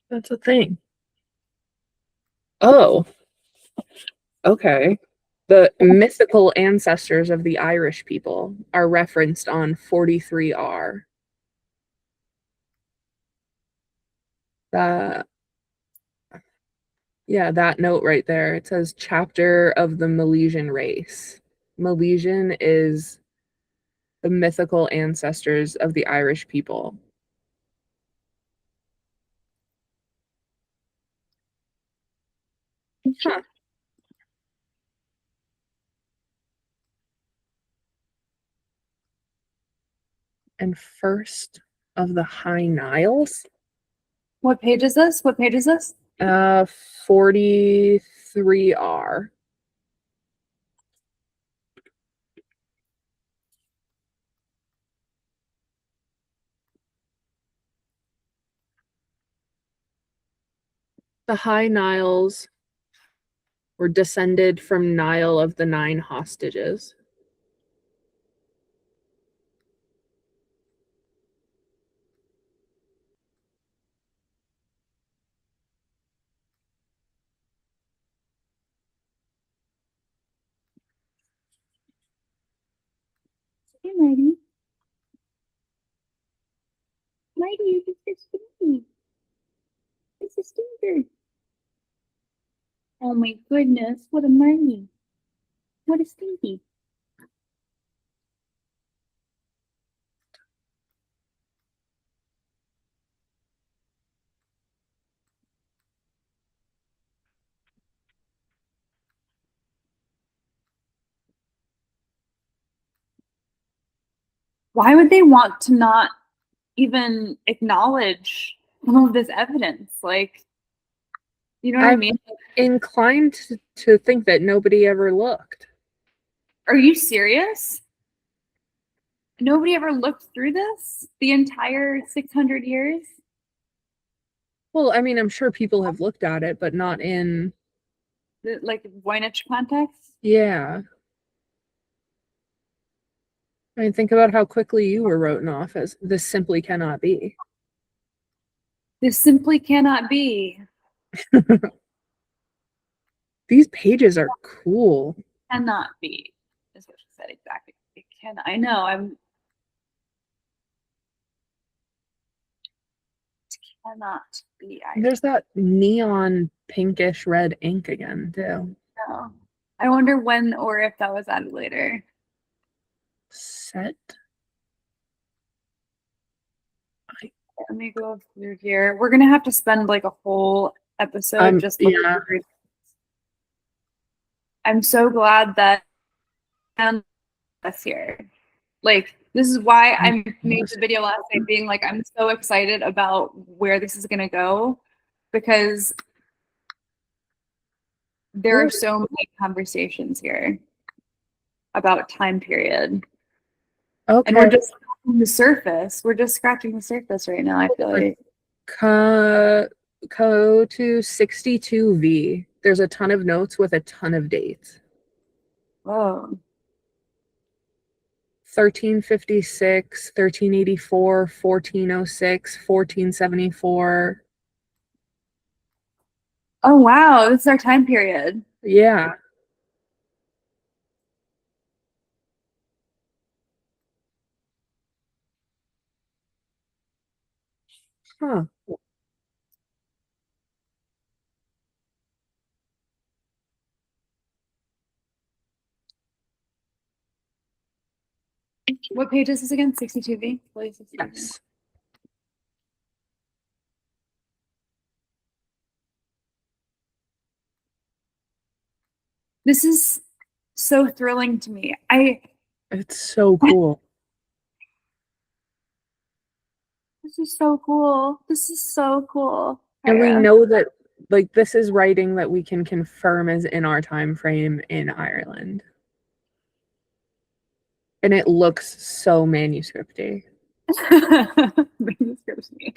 B: That's a thing. Oh, okay. The mythical ancestors of the Irish people are referenced on 43R. That, yeah, that note right there. It says chapter of the Milesian race. Milesian is the mythical ancestors of the Irish people. Huh. And first of the High Niles.
A: What page is this? What page is this?
B: 43R. The High Niles were descended from Nile of the 9 hostages.
A: Hey, Mighty. Mighty, you just a stinky. It's a stinker. Oh my goodness, what a Mighty. What a stinky. Why would they want to not even acknowledge all of this evidence? Like, you know what I
B: I'm
A: mean?
B: inclined to think that nobody ever looked.
A: Are you serious? Nobody ever looked through this the entire 600 years?
B: Well, I mean, I'm sure people have looked at it, but not in,
A: Like Voynich context?
B: yeah. I mean, think about how quickly you were written off as this simply cannot be.
A: This simply cannot be.
B: These pages are cool.
A: Cannot be, is what she said exactly. It can. I know. Cannot be. I
B: There's that neon pinkish red ink again, too.
A: know. I wonder when or if that was added later.
B: Set.
A: Let me go through here. We're gonna have to spend like a whole episode just looking
B: Yeah.
A: through. I'm so glad that us here. Like this is why I made the video last night being like I'm so excited about where this is gonna go because there are so many conversations here about time period. And we're
B: Okay.
A: just scratching the surface. We're just scratching the surface right now, I feel like.
B: Go to 62V. There's a ton of notes with a ton of dates.
A: Whoa.
B: 1356, 1384, 1406, 1474.
A: Oh wow, this is our time period.
B: Yeah. Huh.
A: What page is this again? 62V?
B: Yes.
A: This is so thrilling to me.
B: It's so cool.
A: This is so cool. This is so cool.
B: And we
A: Caira.
B: know that like this is writing that we can confirm is in our time frame in Ireland. And it looks so manuscripty.
A: Manuscripts me.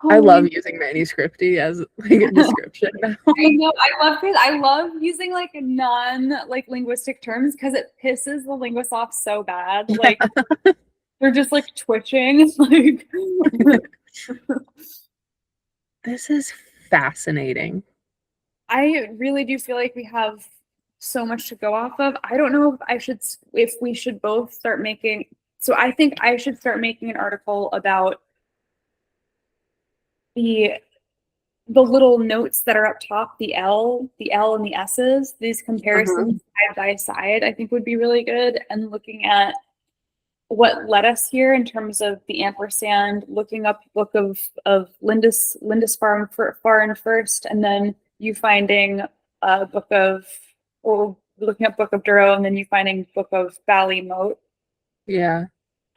B: I love
A: Holy,
B: using manuscripty as like a description now.
C: I know. I love using like linguistic terms because it pisses the linguists off so bad. Like they're just like twitching. Like
B: This is fascinating.
A: I really do feel like we have so much to go off of. I don't know if we should both start making. So I think I should start making an article about the little notes that are up top, the L and the S's, these comparisons side by side, I think would be really good. And looking at what led us here in terms of the ampersand, looking up book of Lindisfarne first, and then you finding a book of, or looking up book of Durrow, and then you finding book of Ballymote.
B: Yeah.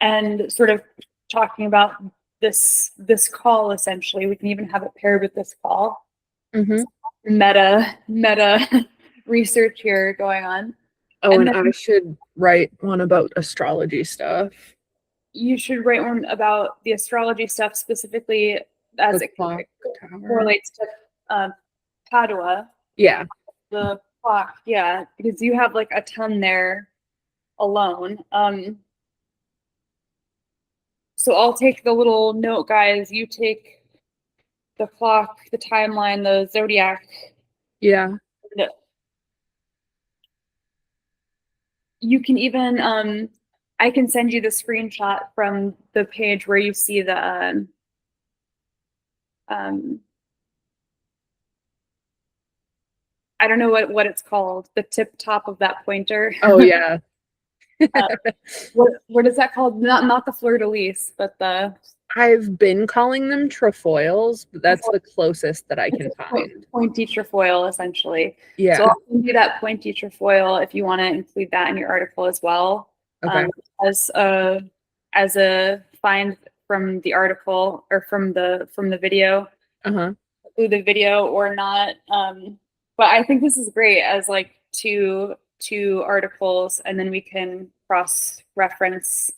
A: And sort of talking about this call, essentially. We can even have it paired with this call. Meta research here going on.
B: Oh, and I should write one about astrology stuff.
A: You should write one about the astrology stuff, specifically as it correlates to Padua.
B: Yeah.
A: The clock, yeah, because you have like a ton there alone. So I'll take the little note, guys. You take the clock, the timeline, the zodiac.
B: Yeah.
A: You can even, I can send you the screenshot from the page where you see the, I don't know what it's called, the top of that pointer.
B: Oh, yeah.
A: What is that called? Not the fleur-de-lis, but the...
B: I've been calling them trefoils, but that's the closest that I can find.
A: Pointy trefoil, essentially.
B: Yeah.
A: So I'll send you that pointy trefoil if you want to include that in your article as well.
B: Okay.
A: As a find from the article or from the video. Through the video or not. But I think this is great as like two articles, and then we can cross-reference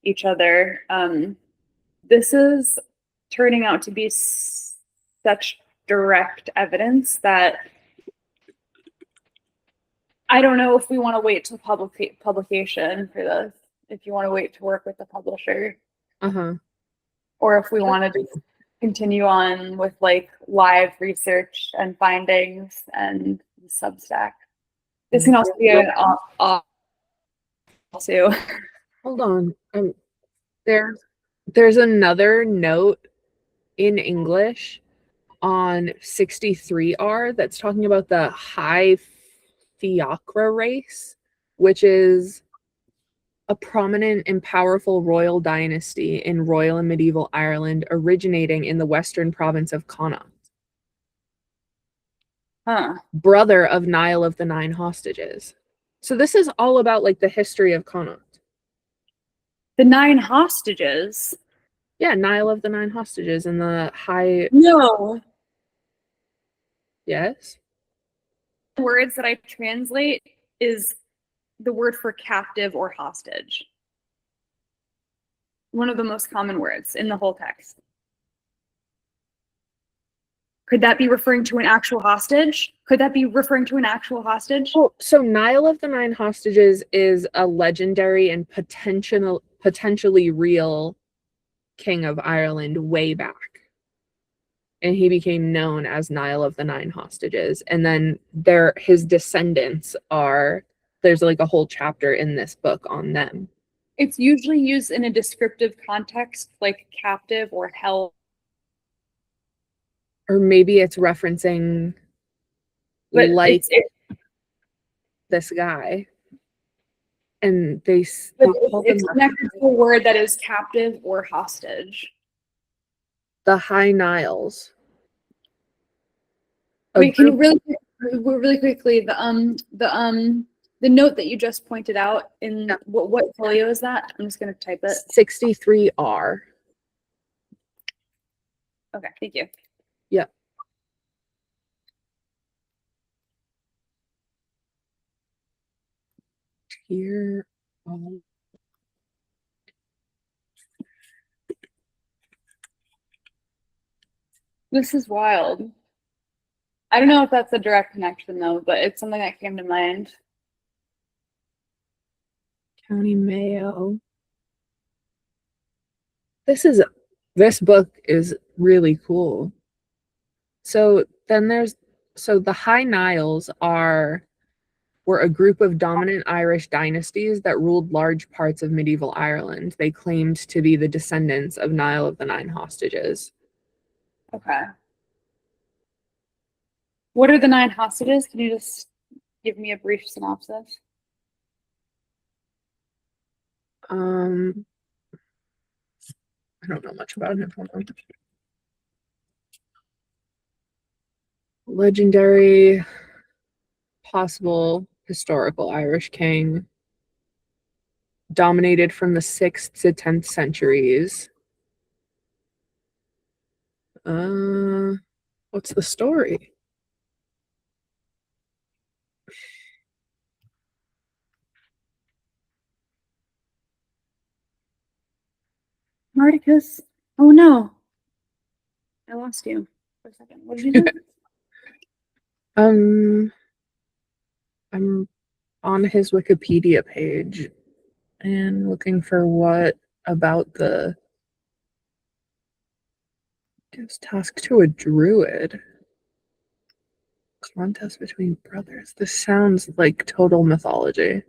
A: each other. This is turning out to be such direct evidence that I don't know if we want to wait till publication for this, if you want to wait to work with the publisher. Or if we want to just continue on with like live research and findings and Substack. This can also be an off too.
B: Hold on. There's another note in English on 63R that's talking about the High Fiachra race, which is a prominent and powerful royal dynasty in royal and medieval Ireland, originating in the western province of Connaught. Brother of Niall of the Nine Hostages. So this is all about like the history of Connaught.
A: The Nine Hostages?
B: Yeah, Niall of the Nine Hostages and the High...
A: No.
B: Yes?
A: The words that I translate is the word for captive or hostage. One of the most common words in the whole text. Could that be referring to an actual hostage?
B: Oh, so Niall of the Nine Hostages is a legendary and potentially real king of Ireland way back. And he became known as Niall of the Nine Hostages. And then his descendants there's like a whole chapter in this book on them.
A: It's usually used in a descriptive context, like captive or held.
B: Or maybe it's referencing this guy. And it's
A: connected to a word that is captive or hostage.
B: The High Niles.
A: Wait, can you really quickly the note that you just pointed out in what folio is that? I'm just gonna type it.
B: 63R.
A: Okay, thank you.
B: Yeah. Here.
C: This is wild. I don't know if that's a direct connection though, but it's something that came to mind.
B: County Mayo. This book is really cool. So then the High Niles were a group of dominant Irish dynasties that ruled large parts of medieval Ireland. They claimed to be the descendants of Niall of the Nine Hostages.
C: Okay. What are the 9 hostages? Can you just give me a brief synopsis?
B: I don't know much about him. Hold on. Legendary, possible historical Irish king, dominated from the 6th to 10th centuries. What's the story?
C: Marticus. Oh no. I lost you for a second. What did you do?
B: I'm on his Wikipedia page and looking for what about the gives task to a druid. Contest between brothers. This sounds like total mythology.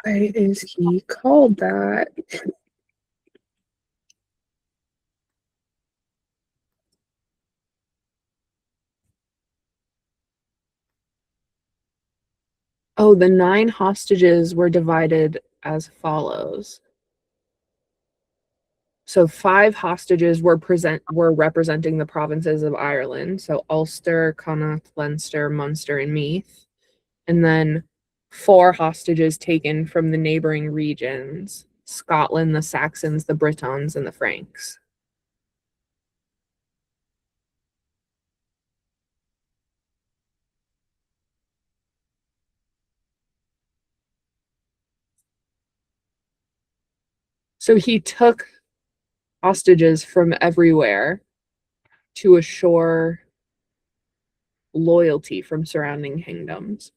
B: Why is he called that? Oh, the 9 hostages were divided as follows. So 5 hostages were representing the provinces of Ireland. So Ulster, Connacht, Leinster, Munster, and Meath. And then 4 hostages taken from the neighboring regions: Scotland, the Saxons, the Britons, and the Franks. So he took hostages from everywhere to assure loyalty from surrounding kingdoms.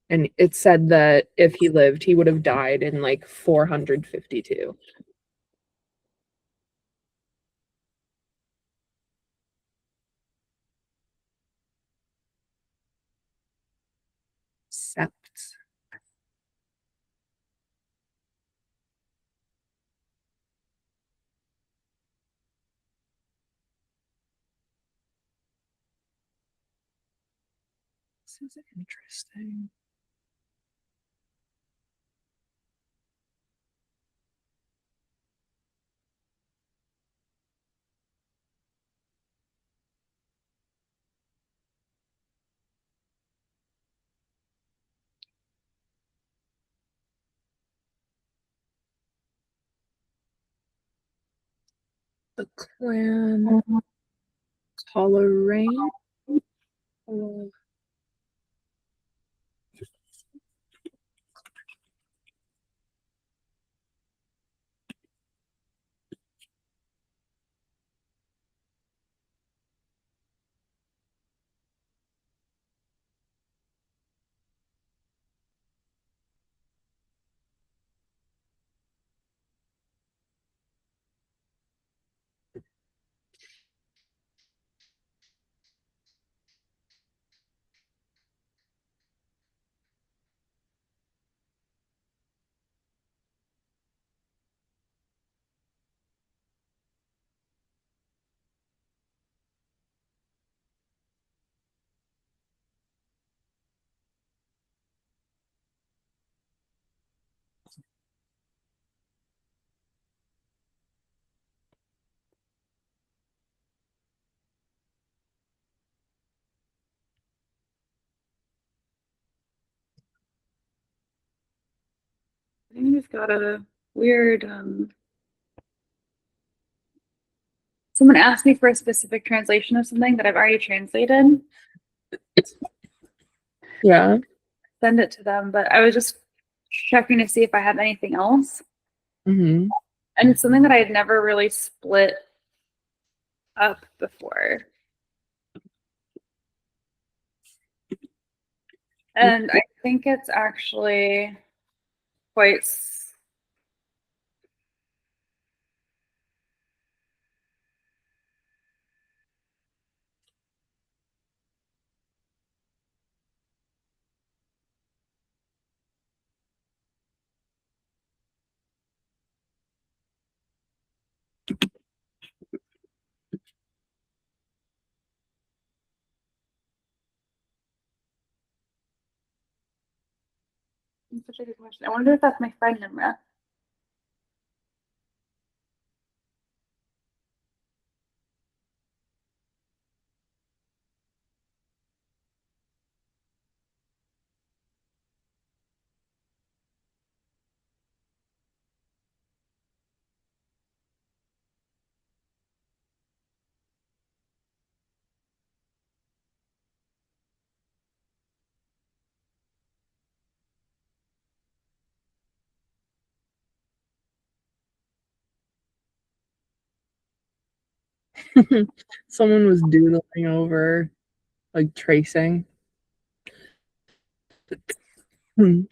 B: And it said that if he lived, he would have died in like 452. Septs. This is interesting. The clan Coleraine.
C: Somebody's got a weird someone asked me for a specific translation of something that I've already translated.
B: Yeah.
C: Send it to them, but I was just checking to see if I have anything else.
B: Mm-hmm.
C: And it's something that I had never really split up before. And I think it's actually quite such a good question. I wonder if that's my friend Nimra.
B: Someone was doodling over, like tracing. Hmm.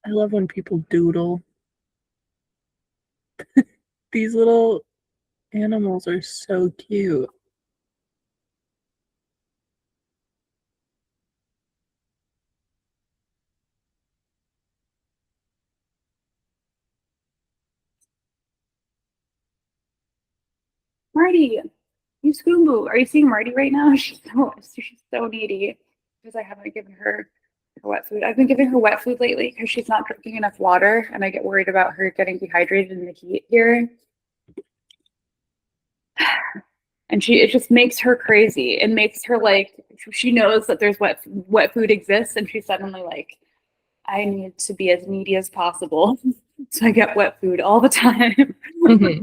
B: I love when people doodle. These little animals are so cute.
C: Marty, you Scoombo. Are you seeing Marty right now? She's so needy because I haven't given her wet food. I've been giving her wet food lately because she's not drinking enough water, and I get worried about her getting dehydrated in the heat here. And it just makes her crazy. It makes her like she knows that there's wet food exists, and she's suddenly like, I need to be as needy as possible, so I get wet food all the time.
B: Mhm.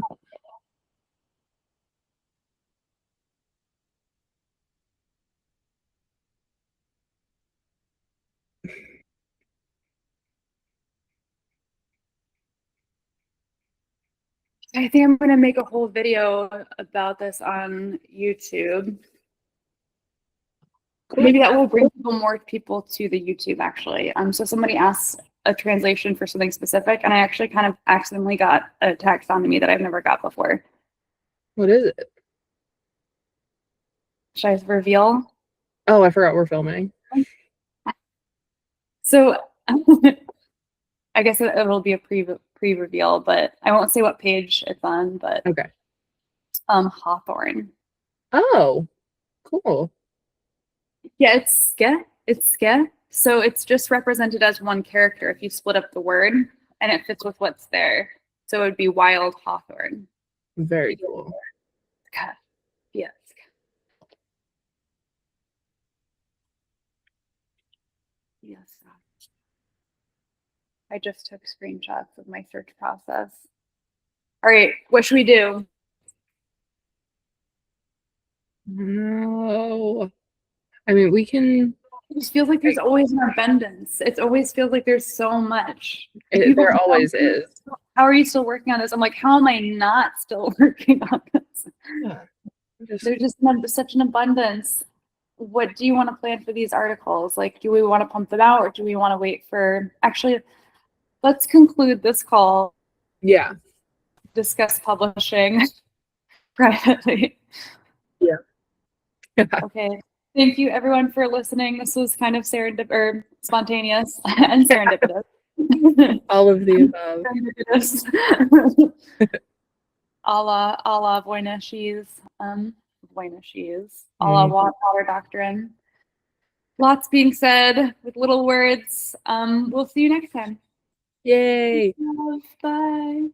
C: I think I'm going to make a whole video about this on YouTube. Maybe that will bring more people to the YouTube actually. So somebody asked a translation for something specific, and I actually kind of accidentally got a taxonomy that I've never got before.
B: What is it?
C: Should I reveal?
B: Oh, I forgot we're filming.
C: So I guess it'll be a pre-reveal, but I won't say what page it's on, but
B: Okay.
C: Hawthorne.
B: Oh, cool.
C: Yeah, it's ske. It's ske. So it's just represented as one character if you split up the word and it fits with what's there. So it would be wild hawthorn.
B: Very cool.
C: Yes. Yes. I just took screenshots of my search process. All right, what should we do?
B: No. I mean, we can.
C: It just feels like there's always an abundance. It always feels like there's so much. People
B: There
C: tell
B: always
C: me,
B: is.
C: how are you still working on this? I'm like, how am I not still working on this?
B: Yeah.
C: There's just such an abundance. What do you want to plan for these articles? Like, do we want to pump them out or do we want to wait for, actually, let's conclude this call
B: Yeah.
C: discuss publishing privately.
B: Yeah.
C: Okay. Thank you everyone for listening. This was kind of spontaneous and serendipitous.
B: All of the above.
C: Serendipitous. a la Voynich's, a la water doctrine. Lots being said with little words. We'll see you next time.
B: Yay.
C: Love, bye.